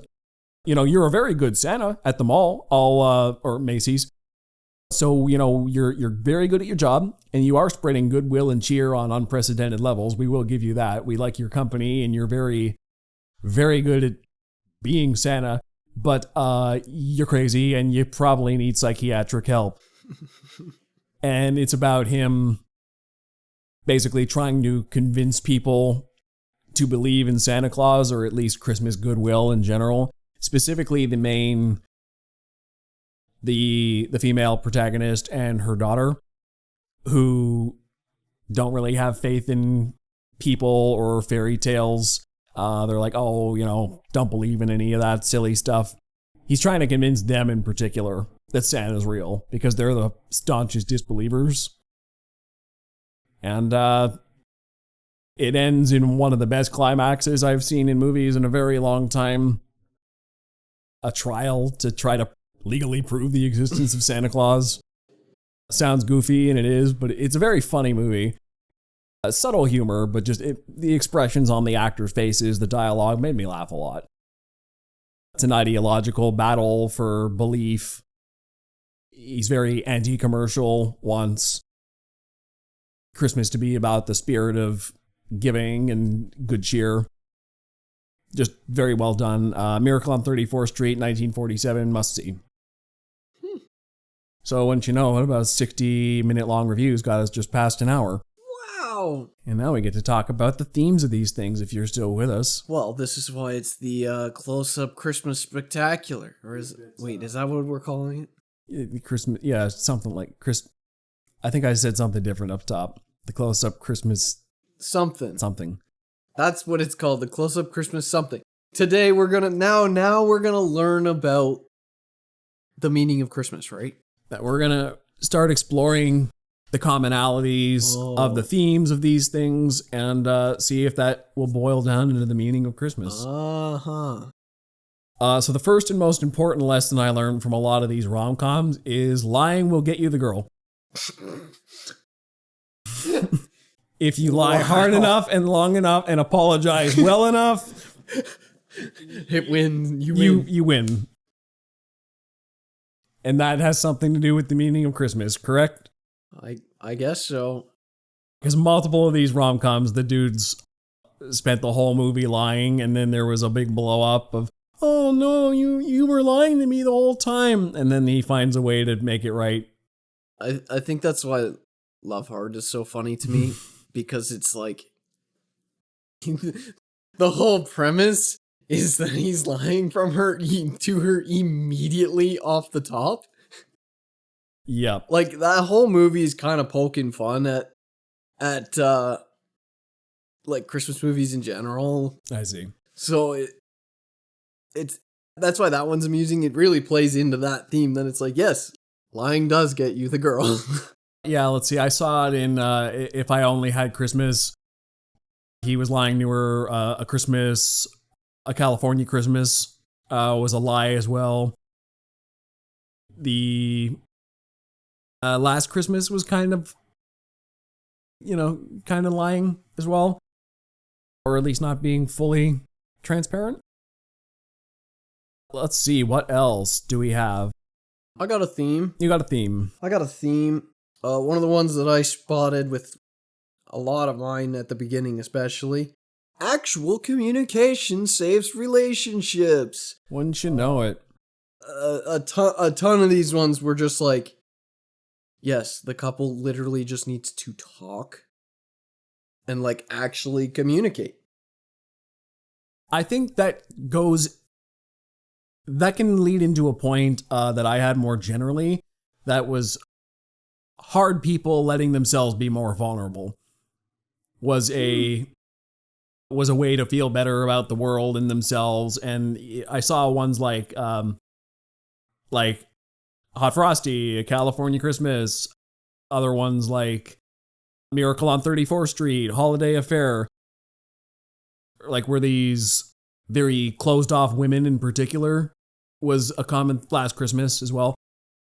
you know, you're a very good Santa at the mall, or Macy's. So, you know, you're very good at your job, and you are spreading goodwill and cheer on unprecedented levels. We will give you that. We like your company, and you're very, very good at being Santa. But you're crazy, and you probably need psychiatric help. And it's about him basically trying to convince people to believe in Santa Claus, or at least Christmas goodwill in general. Specifically, the female protagonist and her daughter, who don't really have faith in people or fairy tales. They're like, oh, you know, don't believe in any of that silly stuff. He's trying to convince them in particular that Santa's real because they're the staunchest disbelievers. And it ends in one of the best climaxes I've seen in movies in a very long time. A trial to try to legally prove the existence of Santa Claus. Sounds goofy, and it is, but it's a very funny movie. Subtle humor, but just the expressions on the actors' faces, the dialogue made me laugh a lot. It's an ideological battle for belief. He's very anti-commercial, wants Christmas to be about the spirit of giving and good cheer. Just very well done. Miracle on 34th Street, 1947, must see. So, wouldn't you know, what about 60-minute long reviews got us just past an hour. Wow. And now we get to talk about the themes of these things if you're still with us. Well, this is why it's the close-up Christmas Spectacular. Or is that what we're calling it? Christmas, yeah, something like I think I said something different up top. The close-up Christmas something. That's what it's called, the close-up Christmas something. Today we're gonna learn about the meaning of Christmas, right? That we're gonna start exploring the commonalities of the themes of these things and see if that will boil down into the meaning of Christmas. So the first and most important lesson I learned from a lot of these rom-coms is lying will get you the girl. If you lie hard enough and long enough and apologize well enough, it wins. You win. And that has something to do with the meaning of Christmas, correct? I guess so. Because multiple of these rom-coms, the dudes spent the whole movie lying, and then there was a big blow-up of, oh no, you were lying to me the whole time. And then he finds a way to make it right. I think that's why Love Hard is so funny to me. Because it's like, the whole premise is that he's lying to her immediately off the top. Yep. Like, that whole movie is kind of poking fun at like Christmas movies in general. I see. So it's that's why that one's amusing. It really plays into that theme. Then it's like, yes, lying does get you the girl. Yeah, let's see. I saw it in If I Only Had Christmas. He was lying to her. A California Christmas was a lie as well. The Last Christmas was kind of lying as well. Or at least not being fully transparent. Let's see, what else do we have? I got a theme. You got a theme. I got a theme. One of the ones that I spotted with a lot of mine at the beginning, especially. Actual communication saves relationships. Wouldn't you know it? A ton of these ones were just like, yes, the couple literally just needs to talk and like actually communicate. I think that can lead into a point that I had more generally, that was hard people letting themselves be more vulnerable was a way to feel better about the world and themselves. And I saw ones like Hot Frosty, A California Christmas, other ones like Miracle on 34th Street, Holiday Affair, like were these very closed off women in particular was a common Last Christmas as well.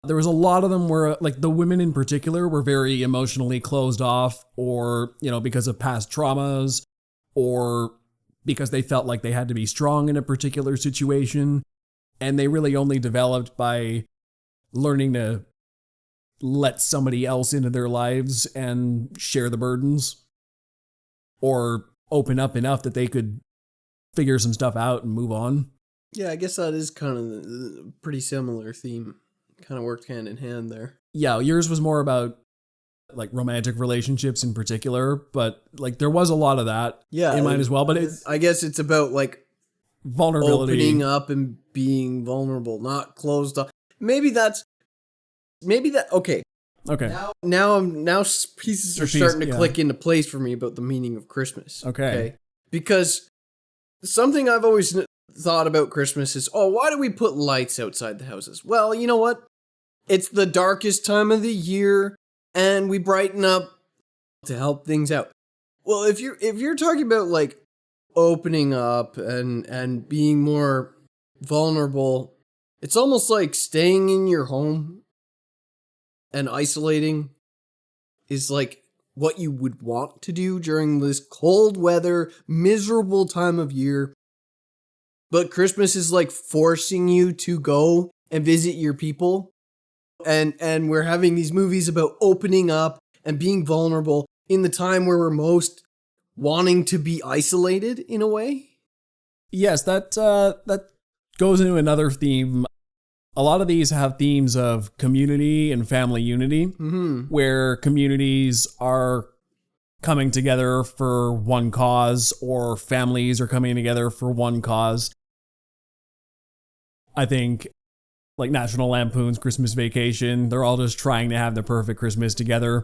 There was a lot of them where like the women in particular were very emotionally closed off, or, because of past traumas, or because they felt like they had to be strong in a particular situation. And they really only developed by learning to let somebody else into their lives and share the burdens, or open up enough that they could figure some stuff out and move on. Yeah, I guess that is kind of a pretty similar theme. Kind of worked hand in hand there. Yeah, yours was more about like romantic relationships in particular, but like there was a lot of that in mine as well. But I guess it's about like vulnerability, opening up and being vulnerable, not closed off. Maybe that. Okay. Now pieces are starting to click into place for me about the meaning of Christmas. Okay. Because something I've always thought about Christmas is, why do we put lights outside the houses? Well, you know what? It's the darkest time of the year, and we brighten up to help things out. Well, if you're talking about like opening up and being more vulnerable, it's almost like staying in your home and isolating is like what you would want to do during this cold weather, miserable time of year. But Christmas is like forcing you to go and visit your people. And we're having these movies about opening up and being vulnerable in the time where we're most wanting to be isolated in a way. Yes, that goes into another theme. A lot of these have themes of community and family unity, where communities are coming together for one cause, or families are coming together for one cause. I think like National Lampoon's Christmas Vacation, they're all just trying to have the perfect Christmas together.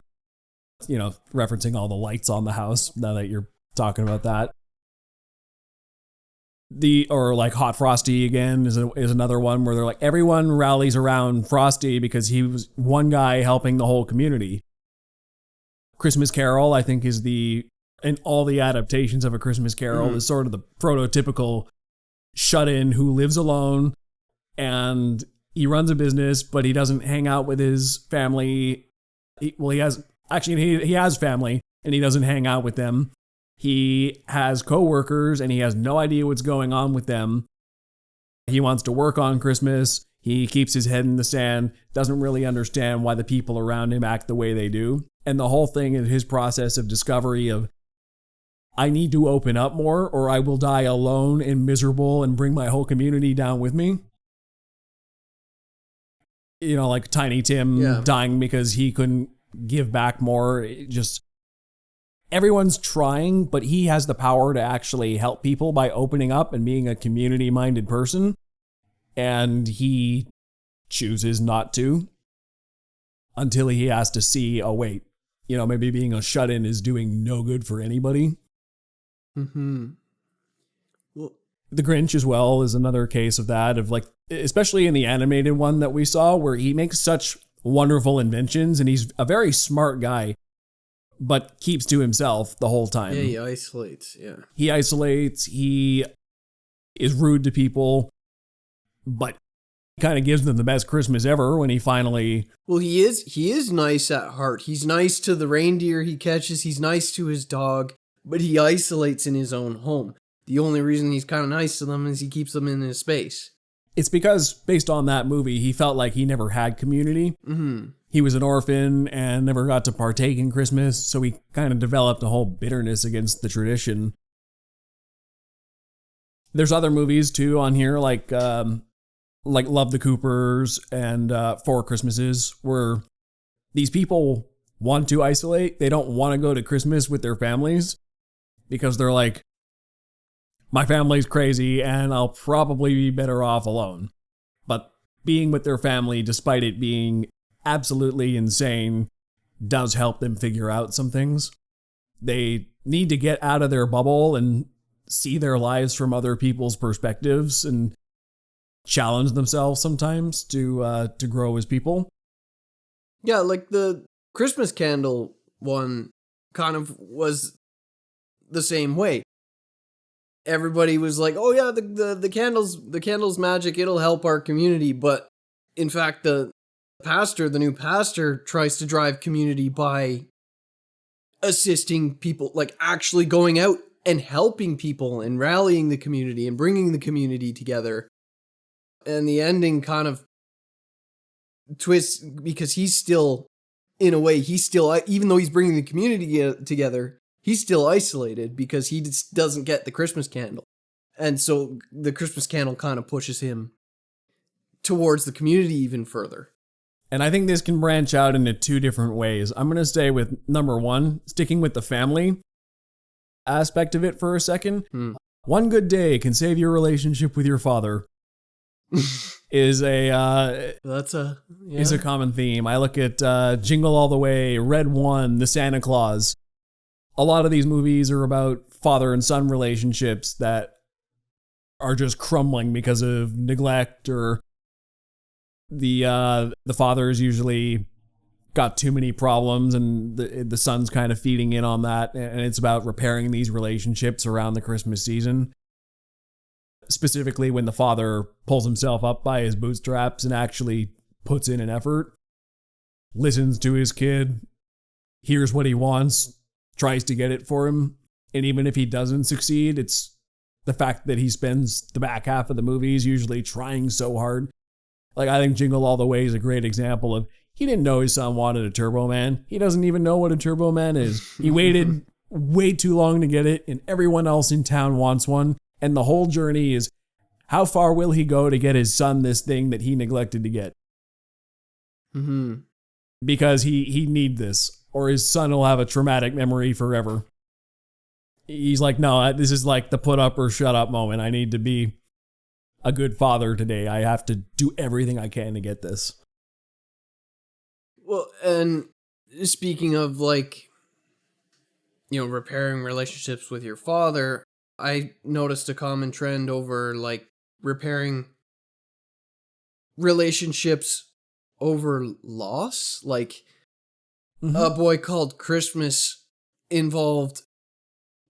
Referencing all the lights on the house, now that you're talking about that. Or like Hot Frosty again is another one where they're like, everyone rallies around Frosty because he was one guy helping the whole community. Christmas Carol, I think, is in all the adaptations of A Christmas Carol, is sort of the prototypical shut-in who lives alone, and he runs a business, but he doesn't hang out with his family. He has family, and he doesn't hang out with them. He has coworkers, and he has no idea what's going on with them. He wants to work on Christmas. He keeps his head in the sand, doesn't really understand why the people around him act the way they do. And the whole thing is his process of discovery of, I need to open up more, or I will die alone and miserable and bring my whole community down with me. Like Tiny Tim dying because he couldn't give back more. Everyone's trying, but he has the power to actually help people by opening up and being a community-minded person. And he chooses not to. until he has to see, oh wait, maybe being a shut-in is doing no good for anybody. Mm-hmm. Well, The Grinch as well is another case of that, of like, especially in the animated one that we saw, where he makes such wonderful inventions and he's a very smart guy, but keeps to himself the whole time. Yeah, he isolates, yeah. He isolates, he is rude to people, but kind of gives them the best Christmas ever when he finally... Well, he is nice at heart. He's nice to the reindeer he catches, he's nice to his dog, but he isolates in his own home. The only reason he's kind of nice to them is he keeps them in his space. It's because, based on that movie, he felt like he never had community. Mm-hmm. He was an orphan and never got to partake in Christmas, so he kind of developed a whole bitterness against the tradition. There's other movies, too, on here, like Love the Coopers and Four Christmases, where these people want to isolate. They don't want to go to Christmas with their families because they're like, my family's crazy and I'll probably be better off alone. But being with their family, despite it being absolutely insane, does help them figure out some things. They need to get out of their bubble and see their lives from other people's perspectives and challenge themselves sometimes to grow as people. Yeah, like the Christmas Candle one kind of was the same way. Everybody was like, "Oh yeah, the candles magic, it'll help our community." But in fact, the new pastor tries to drive community by assisting people, like actually going out and helping people and rallying the community and bringing the community together. And the ending kind of twists because he's still, in a way, even though he's bringing the community together, he's still isolated because he just doesn't get the Christmas candle. And so the Christmas candle kind of pushes him towards the community even further. And I think this can branch out into two different ways. I'm going to stay with number one, sticking with the family aspect of it for a second. One good day can save your relationship with your father. is a common theme. I look at Jingle All the Way, Red One, The Santa Claus. A lot of these movies are about father and son relationships that are just crumbling because of neglect, or the father's usually got too many problems and the son's kind of feeding in on that, and it's about repairing these relationships around the Christmas season. Specifically when the father pulls himself up by his bootstraps and actually puts in an effort, listens to his kid, hears what he wants, tries to get it for him, and even if he doesn't succeed, it's the fact that he spends the back half of the movies usually trying so hard. Like, I think Jingle All the Way is a great example of, he didn't know his son wanted a Turbo Man. He doesn't even know what a Turbo Man is. He waited way too long to get it, and everyone else in town wants one. And the whole journey is, how far will he go to get his son this thing that he neglected to get? Mm-hmm. Because he need this, or his son will have a traumatic memory forever. He's like, no, this is like the put up or shut up moment. I need to be a good father today. I have to do everything I can to get this. Well, and speaking of, like, repairing relationships with your father, I noticed a common trend over, like, repairing relationships over loss. Like, A Boy Called Christmas involved,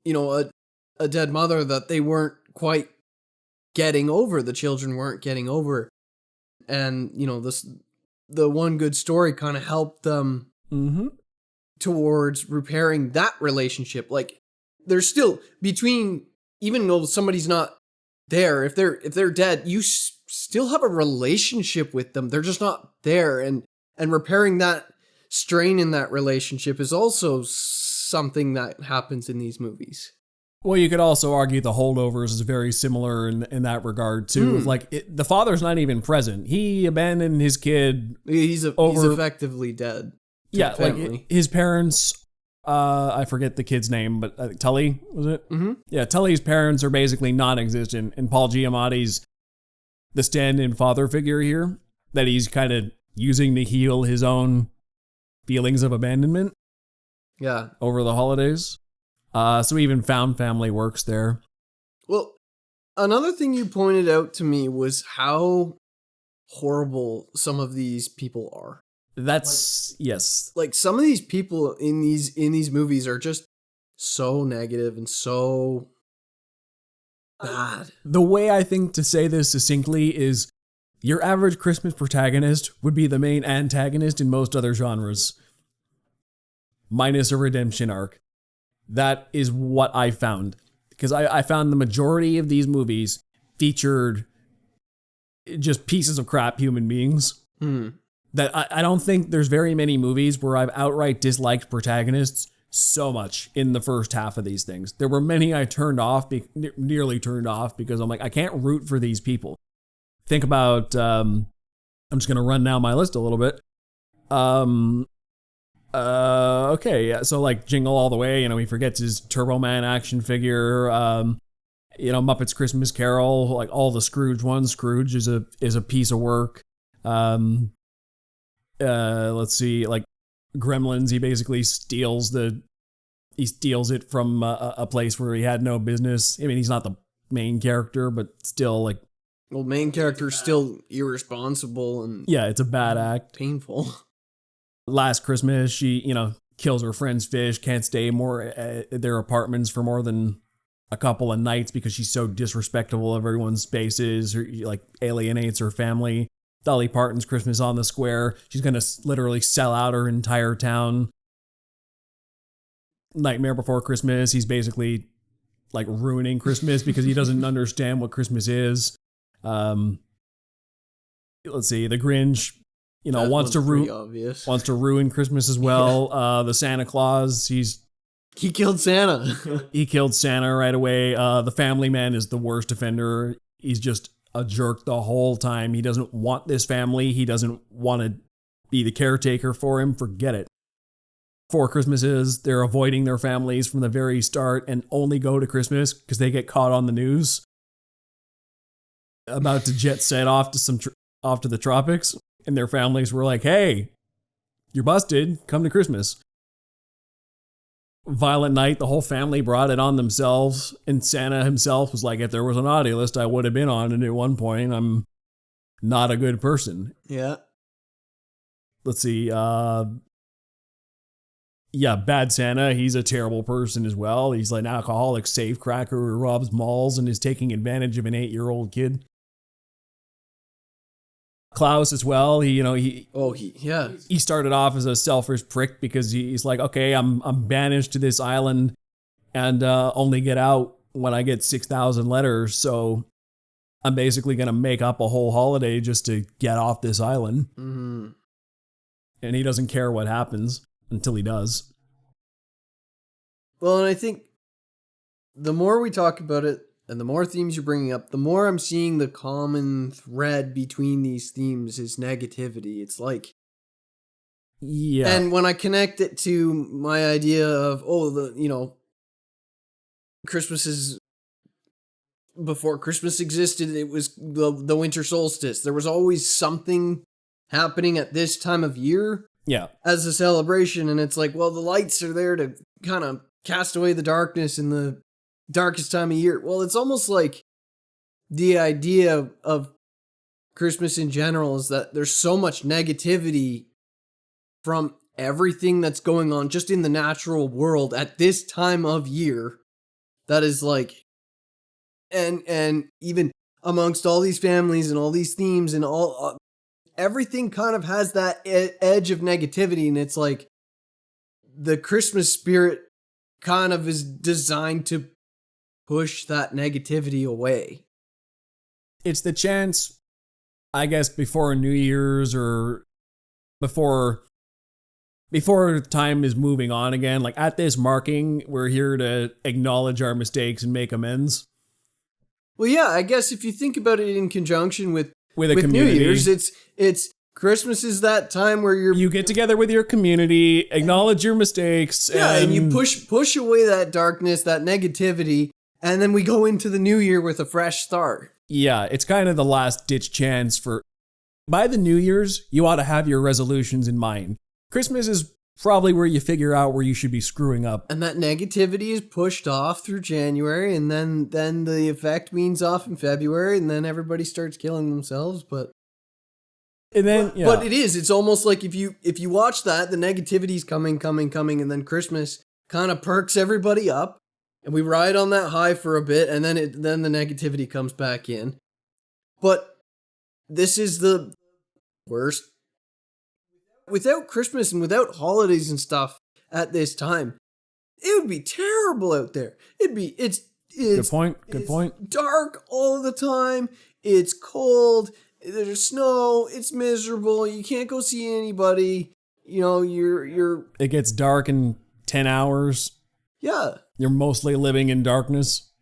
a dead mother that they weren't quite getting over. The children weren't getting over. And, the One Good Story kind of helped them towards repairing that relationship. Like, there's still between, even though somebody's not there, if they're dead, you still have a relationship with them. They're just not there, and repairing that strain in that relationship is also something that happens in these movies. Well, you could also argue The Holdovers is very similar in that regard too. Like, the father's not even present. He abandoned his kid. He's effectively dead. Yeah, like his parents. I forget the kid's name, but Tully, was it? Mm-hmm. Yeah, Tully's parents are basically non-existent, and Paul Giamatti's the stand-in father figure here that he's kind of using to heal his own feelings of abandonment. Yeah. Over the holidays. So even found family works there. Well, another thing you pointed out to me was how horrible some of these people are. That's yes. Like some of these people in these movies are just so negative and so bad. The way I think to say this succinctly is your average Christmas protagonist would be the main antagonist in most other genres. Minus a redemption arc. That is what I found. Because I found the majority of these movies featured just pieces of crap human beings. That I don't think there's very many movies where I've outright disliked protagonists so much in the first half of these things. There were many I nearly turned off because I'm like, I can't root for these people. Think about, I'm just going to run down my list a little bit. Okay, yeah, so like Jingle All the Way, he forgets his Turbo Man action figure. Muppets Christmas Carol, like all the Scrooge ones. Scrooge is a piece of work. Let's see, like Gremlins, he basically steals it from a place where he had no business. I mean, he's not the main character, but still, like, well, main character's still irresponsible and yeah, it's a bad act. Painful. Last Christmas, she, kills her friend's fish, can't stay more at their apartments for more than a couple of nights because she's so disrespectful of everyone's spaces, or like alienates her family. Dolly Parton's Christmas on the Square, she's going to literally sell out her entire town. Nightmare Before Christmas, he's basically like ruining Christmas because he doesn't understand what Christmas is. Let's see, The Grinch, wants to ruin Christmas as well. Yeah. The Santa Claus, he killed Santa. He killed Santa right away. The Family Man is the worst offender. He's just a jerk the whole time. He doesn't want this family. He doesn't want to be the caretaker for him. Forget it. 4 Christmases, they're avoiding their families from the very start and only go to Christmas because they get caught on the news about to jet set off to the tropics, and their families were like, "Hey, you're busted. Come to Christmas." Violent Night, the whole family brought it on themselves, and Santa himself was like, if there was an naughty list, I would have been on it at one point. I'm not a good person. Yeah. Let's see. Bad Santa, he's a terrible person as well. He's like an alcoholic safecracker who robs malls and is taking advantage of an 8-year-old kid. Klaus as well. He started off as a selfish prick because he's like, okay, I'm banished to this island and only get out when I get 6,000 letters. So I'm basically going to make up a whole holiday just to get off this island. Mm-hmm. And he doesn't care what happens until he does. Well, and I think the more we talk about it, and the more themes you're bringing up, the more I'm seeing the common thread between these themes is negativity. It's like... Yeah. And when I connect it to my idea of, Christmas is... Before Christmas existed, it was the winter solstice. There was always something happening at this time of year. Yeah. As a celebration, and it's like, well, the lights are there to kind of cast away the darkness in the darkest time of year. Well, it's almost like the idea of Christmas in general is that there's so much negativity from everything that's going on just in the natural world at this time of year that is like, and even amongst all these families and all these themes and all everything kind of has that edge of negativity, and it's like the Christmas spirit kind of is designed to push that negativity away. It's the chance, I guess, before New Year's or before time is moving on again. Like at this marking, we're here to acknowledge our mistakes and make amends. Well, yeah, I guess if you think about it in conjunction with community. New Year's, it's Christmas is that time where you get together with your community, acknowledge your mistakes, and you push away that darkness, that negativity, and then we go into the new year with a fresh start. Yeah, it's kind of the last ditch chance for. By the New Year's, you ought to have your resolutions in mind. Christmas is probably where you figure out where you should be screwing up. And that negativity is pushed off through January, and then the effect weans off in February, and then everybody starts killing themselves. But it's almost like if you watch that, the negativity's coming, and then Christmas kind of perks everybody up, and we ride on that high for a bit, and then the negativity comes back in. But this is the worst. Without Christmas and without holidays and stuff at this time, it would be terrible out there. It's Good point. Dark all the time. It's cold. There's snow. It's miserable. You can't go see anybody. You know, you're. It gets dark in 10 hours. Yeah. You're mostly living in darkness.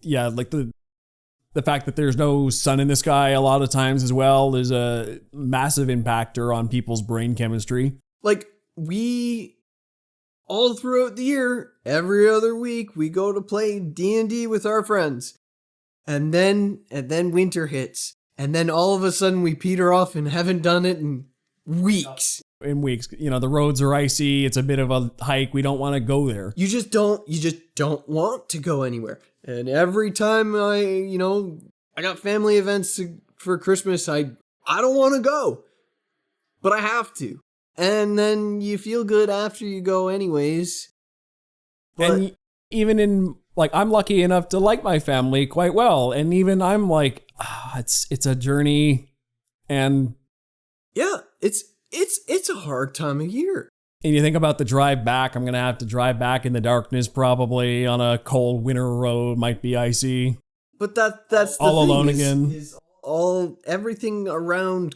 Yeah, like the fact that there's no sun in the sky a lot of times as well is a massive impactor on people's brain chemistry. Like, we, all throughout the year, every other week, we go to play D&D with our friends. And then winter hits. And then all of a sudden we peter off and haven't done it in weeks. You know, the roads are icy. It's a bit of a hike. We don't want to go there. You just don't want to go anywhere. And every time I got family events for Christmas, I don't want to go, but I have to. And then you feel good after you go anyways. But and even in, like, I'm lucky enough to like my family quite well. And even I'm like, it's a journey. And yeah, it's a hard time of year. And you think about the drive back, I'm going to have to drive back in the darkness probably on a cold winter road, might be icy. But that's the all thing alone is, again. Is everything around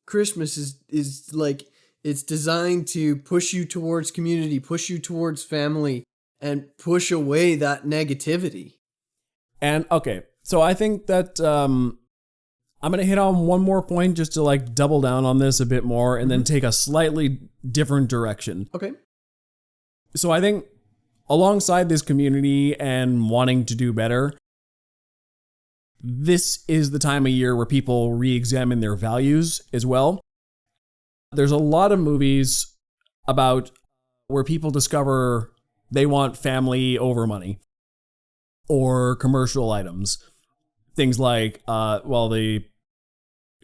Christmas is like, it's designed to push you towards community, push you towards family, and push away that negativity. And okay, so I think that I'm going to hit on one more point just to like double down on this a bit more and then take a slightly different direction. Okay. So I think alongside this community and wanting to do better, this is the time of year where people re-examine their values as well. There's a lot of movies about where people discover they want family over money or commercial items. Things like, the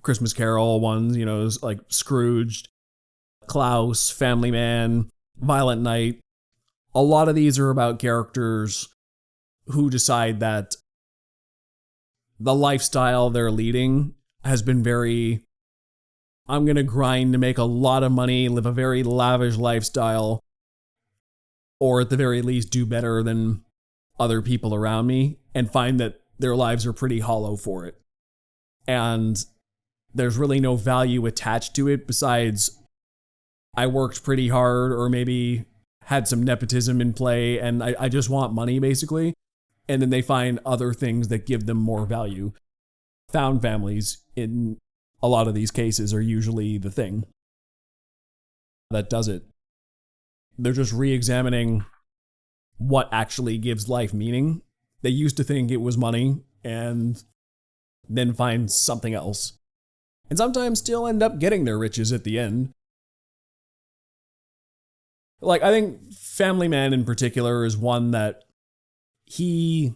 Christmas Carol ones, you know, like Scrooged, Klaus, Family Man, Violent Night. A lot of these are about characters who decide that the lifestyle they're leading has been very, I'm going to grind to make a lot of money, live a very lavish lifestyle, or at the very least do better than other people around me, and find that their lives are pretty hollow for it. And there's really no value attached to it besides I worked pretty hard or maybe had some nepotism in play and I just want money basically. And then they find other things that give them more value. Found families in a lot of these cases are usually the thing that does it. They're just re-examining what actually gives life meaning. They used to think it was money and then find something else. And sometimes still end up getting their riches at the end. Like, I think Family Man in particular is one that he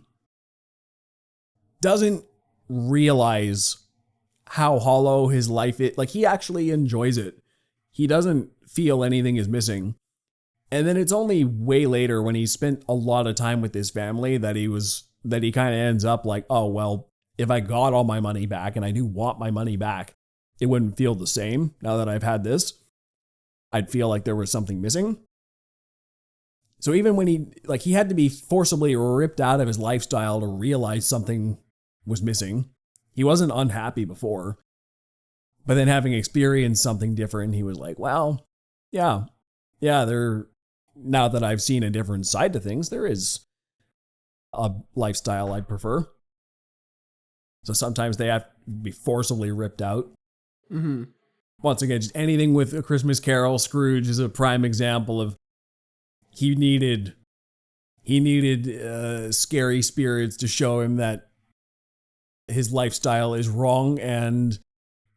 doesn't realize how hollow his life is. Like, he actually enjoys it. He doesn't feel anything is missing. And then it's only way later when he spent a lot of time with his family that he kind of ends up like, oh, well, if I got all my money back, and I do want my money back, it wouldn't feel the same now that I've had this. I'd feel like there was something missing. So even when he had to be forcibly ripped out of his lifestyle to realize something was missing. He wasn't unhappy before. But then having experienced something different, he was like, well, yeah, now that I've seen a different side to things, there is a lifestyle I'd prefer. So sometimes they have to be forcibly ripped out. Mm-hmm. Once again, just anything with A Christmas Carol, Scrooge is a prime example of he needed scary spirits to show him that his lifestyle is wrong and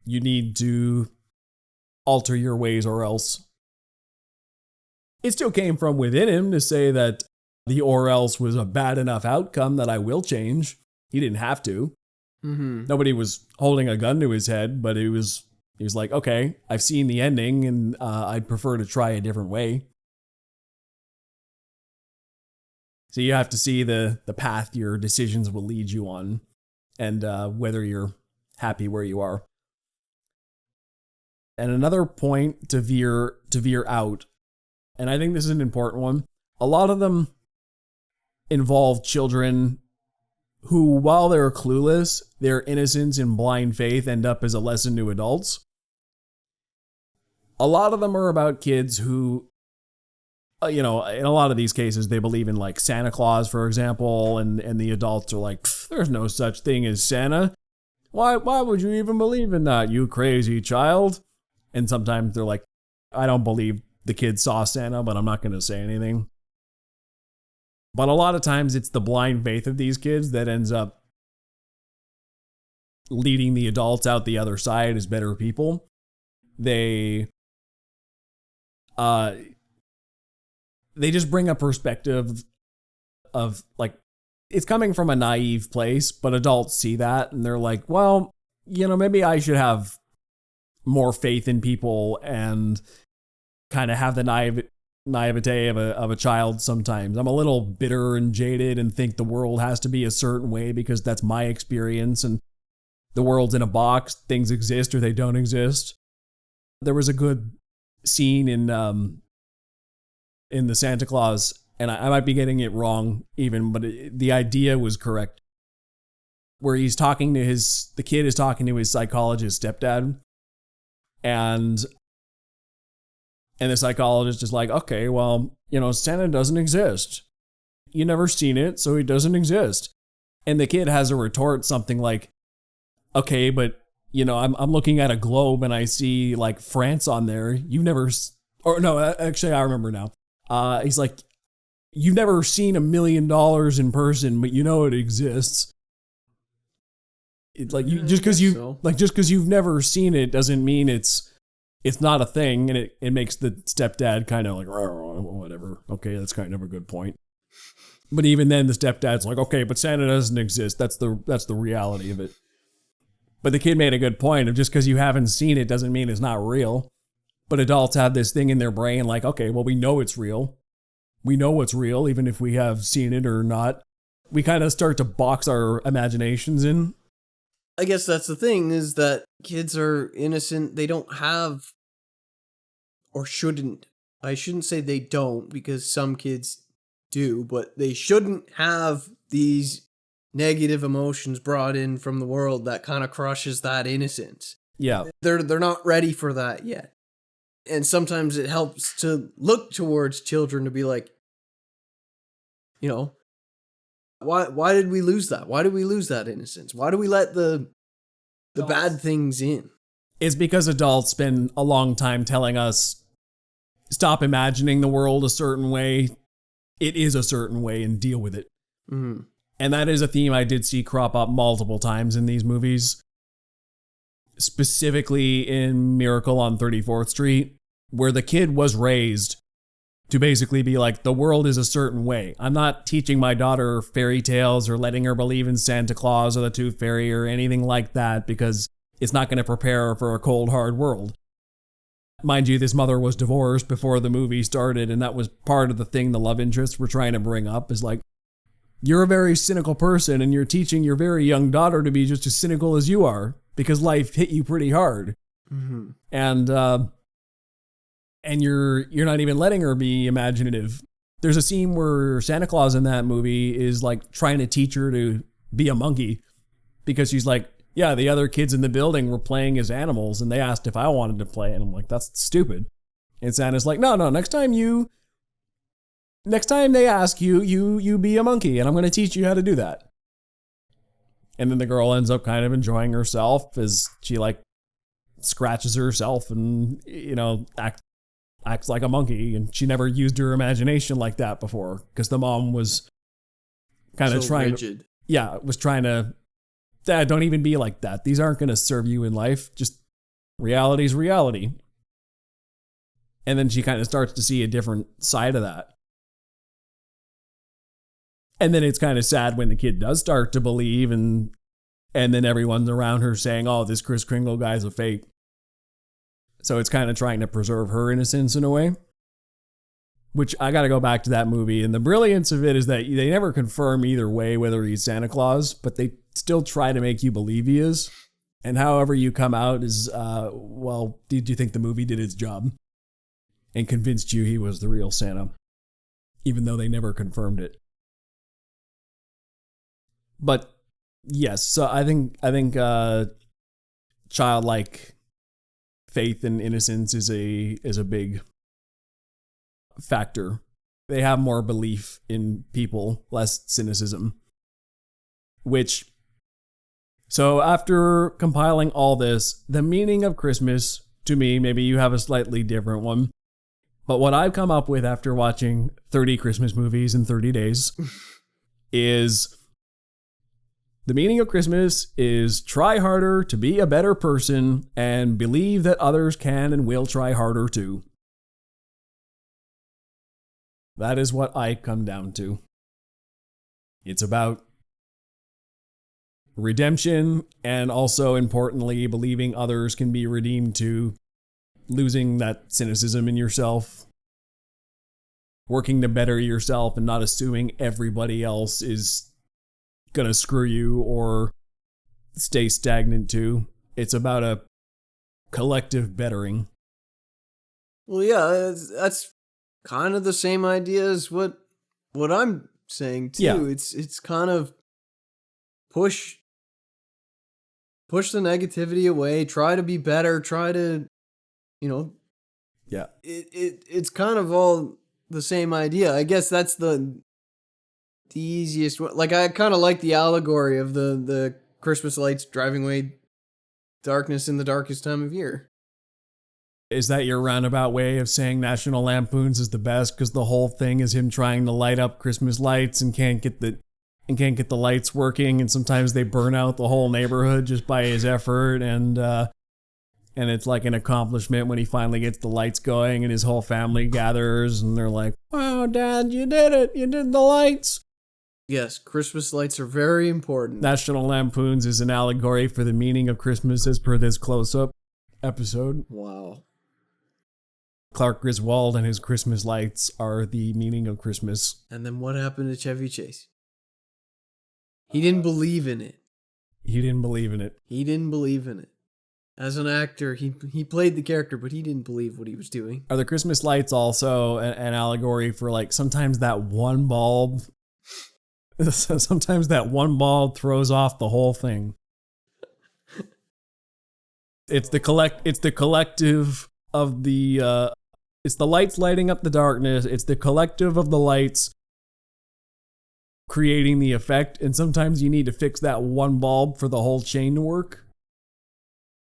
you need to alter your ways or else it still came from within him to say that the or else was a bad enough outcome that I will change. He didn't have to. Mm-hmm. Nobody was holding a gun to his head, but he was like, okay, I've seen the ending and I'd prefer to try a different way. So you have to see the path your decisions will lead you on and whether you're happy where you are. And another point to veer out, and I think this is an important one, a lot of them involve children who, while they're clueless, their innocence and blind faith end up as a lesson to adults. A lot of them are about kids who, in a lot of these cases, they believe in like Santa Claus, for example, and the adults are like, there's no such thing as Santa. Why would you even believe in that, you crazy child? And sometimes they're like, I don't believe the kid saw Santa, but I'm not going to say anything. But a lot of times it's the blind faith of these kids that ends up leading the adults out the other side as better people. They just bring a perspective of like, it's coming from a naive place, but adults see that and they're like, well, maybe I should have more faith in people and kind of have the naivete of a child sometimes. I'm a little bitter and jaded and think the world has to be a certain way because that's my experience and the world's in a box. Things exist or they don't exist. There was a good scene in the Santa Claus, and I might be getting it wrong even, but the idea was correct, where he's talking to the kid is talking to his psychologist stepdad, and the psychologist is like, okay, well, Santa doesn't exist. You never seen it, so he doesn't exist. And the kid has a retort, something like, okay, but, I'm looking at a globe and I see like France on there. You've never, or no, actually I remember now. He's like, you've never seen $1 million in person, but it exists. It's like just because you've never seen it doesn't mean it's not a thing, and it makes the stepdad kind of like, whatever. Okay, that's kind of a good point. But even then, the stepdad's like, okay, but Santa doesn't exist. That's the reality of it. But the kid made a good point of just because you haven't seen it doesn't mean it's not real. But adults have this thing in their brain like, okay, well, we know it's real. We know what's real, even if we have seen it or not. We kind of start to box our imaginations in. I guess that's the thing, is that kids are innocent. They don't have, or shouldn't. I shouldn't say they don't, because some kids do, but they shouldn't have these negative emotions brought in from the world that kind of crushes that innocence. Yeah. They're not ready for that yet. And sometimes it helps to look towards children to be like, why did we lose that? Why did we lose that innocence? Why do we let the bad things in? It's because adults spend a long time telling us, stop imagining the world a certain way. It is a certain way and deal with it. Mm-hmm. And that is a theme I did see crop up multiple times in these movies. Specifically in Miracle on 34th Street, where the kid was raised to basically be like, the world is a certain way. I'm not teaching my daughter fairy tales or letting her believe in Santa Claus or the Tooth Fairy or anything like that, because it's not going to prepare her for a cold, hard world. Mind you, this mother was divorced before the movie started, and that was part of the thing the love interests were trying to bring up, is like, you're a very cynical person and you're teaching your very young daughter to be just as cynical as you are because life hit you pretty hard. Mm-hmm. And you're not even letting her be imaginative. There's a scene where Santa Claus in that movie is like trying to teach her to be a monkey because she's like, yeah, the other kids in the building were playing as animals and they asked if I wanted to play. And I'm like, that's stupid. And Santa's like, no, next time they ask you be a monkey and I'm going to teach you how to do that. And then the girl ends up kind of enjoying herself as she like scratches herself and, acts like a monkey. And she never used her imagination like that before because the mom was kind of so trying rigid. was trying to, Dad, don't even be like that. These aren't going to serve you in life. Just reality's reality. And then she kind of starts to see a different side of that. And then it's kind of sad when the kid does start to believe, and then everyone's around her saying, oh, this Kris Kringle guy's a fake. So it's kind of trying to preserve her innocence in a way. Which I got to go back to that movie. And the brilliance of it is that they never confirm either way whether he's Santa Claus, but they still try to make you believe he is. And however you come out is, well, did you think the movie did its job and convinced you he was the real Santa, even though they never confirmed it. But yes, so I think childlike faith and innocence is a big factor. They have more belief in people, less cynicism. So after compiling all this, the meaning of Christmas, to me, maybe you have a slightly different one, but what I've come up with after watching 30 Christmas movies in 30 days is the meaning of Christmas is try harder to be a better person and believe that others can and will try harder too. That is what I come down to. It's about redemption and also, importantly, believing others can be redeemed too, losing that cynicism in yourself, working to better yourself and not assuming everybody else is gonna screw you or stay stagnant too. It's about a collective bettering. Well, yeah, that's kind of the same idea as what I'm saying too. Yeah. It's kind of push the negativity away, try to be better, try to, Yeah. It's kind of all the same idea. I guess that's the easiest one. Like, I kind of like the allegory of the Christmas lights driving away darkness in the darkest time of year. Is that your roundabout way of saying National Lampoons is the best because the whole thing is him trying to light up Christmas lights and can't get the lights working, and sometimes they burn out the whole neighborhood just by his effort, and it's like an accomplishment when he finally gets the lights going and his whole family gathers and they're like, "Wow, Dad, you did it! You did the lights!" Yes, Christmas lights are very important. National Lampoons is an allegory for the meaning of Christmas as per this close-up episode. Wow. Clark Griswold and his Christmas lights are the meaning of Christmas. And then what happened to Chevy Chase? He didn't believe in it. He didn't believe in it. He didn't believe in it. As an actor, he played the character, but he didn't believe what he was doing. Are the Christmas lights also an allegory for, like, sometimes that one bulb... sometimes that one bulb throws off the whole thing. It's the collective of the... it's the lights lighting up the darkness. It's the collective of the lights creating the effect, and sometimes you need to fix that one bulb for the whole chain to work.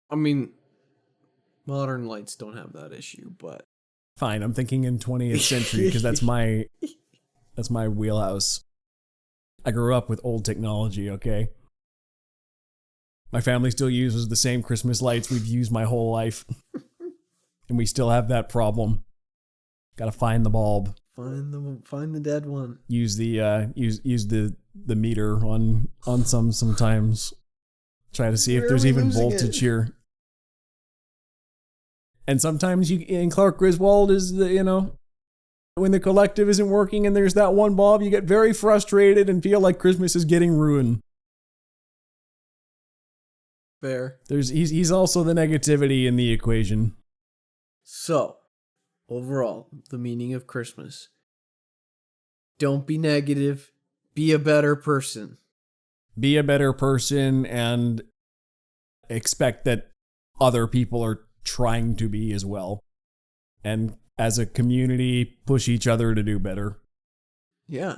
I mean, modern lights don't have that issue, but... Fine, I'm thinking in 20th century because that's my wheelhouse. I grew up with old technology, okay? My family still uses the same Christmas lights we've used my whole life. And we still have that problem. Gotta find the bulb. Find the dead one. Use the meter on sometimes. Try to see if there's even voltage here. And sometimes in Clark Griswold is when the collective isn't working and there's that one bulb, you get very frustrated and feel like Christmas is getting ruined. Fair. He's also the negativity in the equation. So, overall, the meaning of Christmas. Don't be negative. Be a better person. Be a better person and expect that other people are trying to be as well. And as a community, push each other to do better. Yeah.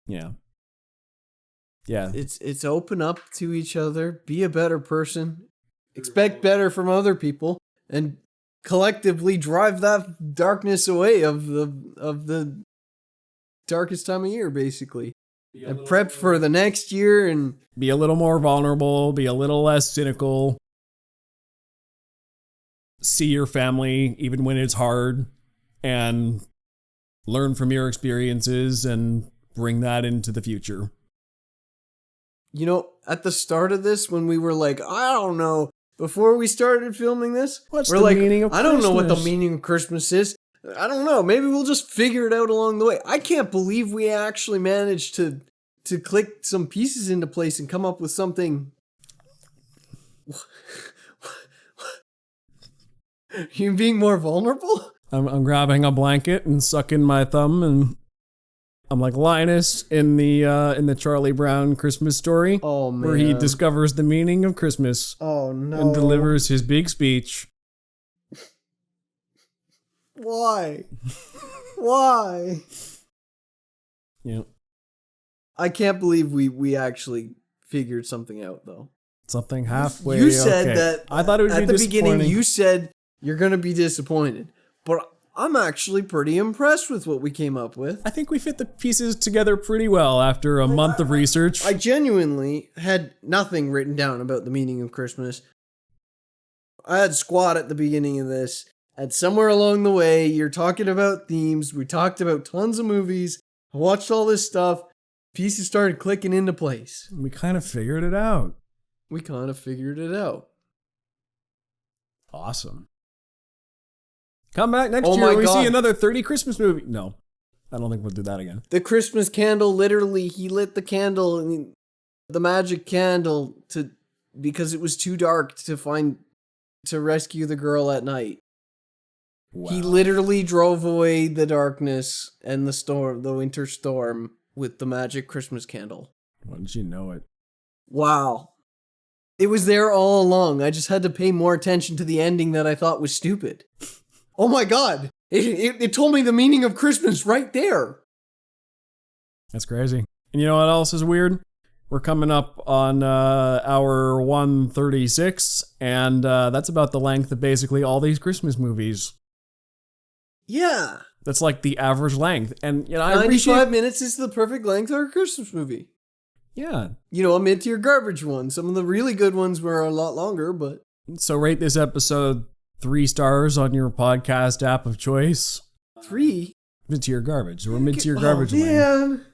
Yeah. Yeah. It's open up to each other. Be a better person. Expect better from other people. And collectively drive that darkness away of the darkest time of year, basically. And prep for the next year and be a little more vulnerable, be a little less cynical. see your family even when it's hard and learn from your experiences and bring that into the future. You know, at the start of this, when we were like, I don't know, before we started filming this, What's we're the like, meaning of I don't know what the Christmas? meaning of Christmas is. I don't know. Maybe we'll just figure it out along the way. I can't believe we actually managed to click some pieces into place and come up with something. You being more vulnerable? I'm grabbing a blanket and sucking my thumb, and I'm like Linus in the Charlie Brown Christmas story, Oh man. where he discovers the meaning of Christmas Oh no. and delivers his big speech. Why? Why? Yeah, I can't believe we actually figured something out though. something halfway. You said okay. that I thought it would at be the beginning. disappointing. You said you're going to be disappointed, but I'm actually pretty impressed with what we came up with. I think we fit the pieces together pretty well after a month of research. I genuinely had nothing written down about the meaning of Christmas. I had squat at the beginning of this, and somewhere along the way, you're talking about themes. We talked about tons of movies. I watched all this stuff. Pieces started clicking into place. We kind of figured it out. We kind of figured it out. Awesome. Come back next Oh year my and we God. see another 30 Christmas movie. No, I don't think we'll do that again. The Christmas candle, literally, he lit the candle, the magic candle, because it was too dark to rescue the girl at night. Wow. He literally drove away the darkness and the winter storm with the magic Christmas candle. Wouldn't you know it? Wow. It was there all along. I just had to pay more attention to the ending that I thought was stupid. Oh my God. It told me the meaning of Christmas right there. That's crazy. And you know what else is weird? We're coming up on hour 136, and that's about the length of basically all these Christmas movies. Yeah. That's like the average length. And you know, I 95 appreciate... minutes is the perfect length for a Christmas movie. Yeah. You know, a mid-tier garbage one. Some of the really good ones were a lot longer, but... So rate this episode 3 stars on your podcast app of choice. 3? Mid-tier garbage. We're mid-tier garbage lane. Man.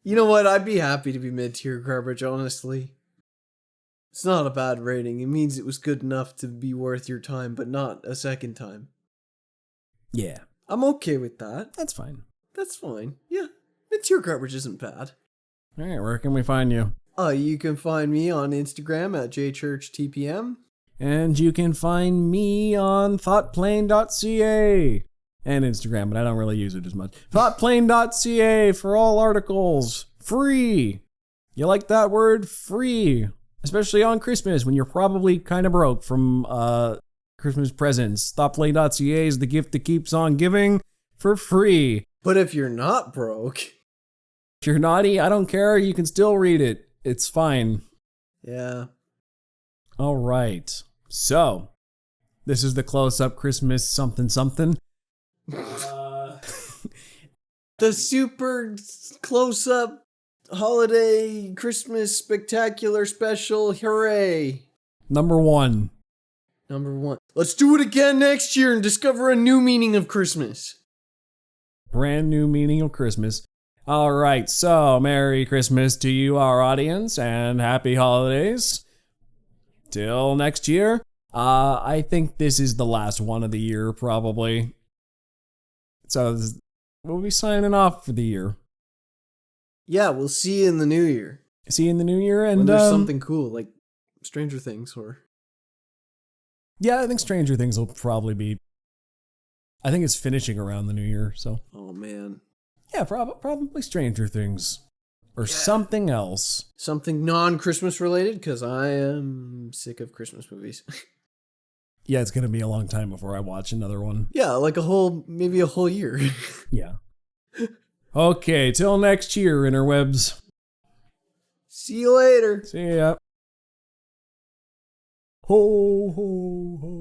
You know what? I'd be happy to be mid-tier garbage, honestly. It's not a bad rating. It means it was good enough to be worth your time, but not a second time. Yeah. I'm okay with that. That's fine. That's fine. Yeah. Mid-tier garbage isn't bad. All right, where can we find you? You can find me on Instagram at jchurchtpm. And you can find me on thoughtplane.ca and Instagram, but I don't really use it as much. Thoughtplane.ca for all articles. Free. You like that word? Free. Especially on Christmas when you're probably kind of broke from Christmas presents. Thoughtplane.ca is the gift that keeps on giving for free. But if you're not broke... If you're naughty, I don't care. You can still read it. It's fine. Yeah. All right. So, this is the close-up Christmas something something. The super close-up holiday Christmas spectacular special. Hooray. Number 1. Number 1. Let's do it again next year and discover a new meaning of Christmas. Brand new meaning of Christmas. All right. So, Merry Christmas to you, our audience, and Happy Holidays. Till next year. I think this is the last one of the year, probably. So we'll be signing off for the year. Yeah, we'll see you in the new year. See you in the new year, and When there's something cool, like Stranger Things, or... Yeah, I think Stranger Things will probably be... I think it's finishing around the new year, so... Oh, man. Yeah, probably Stranger Things. Or something else. Something non-Christmas related, because I am sick of Christmas movies. Yeah, it's going to be a long time before I watch another one. Yeah, like maybe a whole year. Yeah. Okay, till next year, interwebs. See you later. See ya. Ho, ho, ho.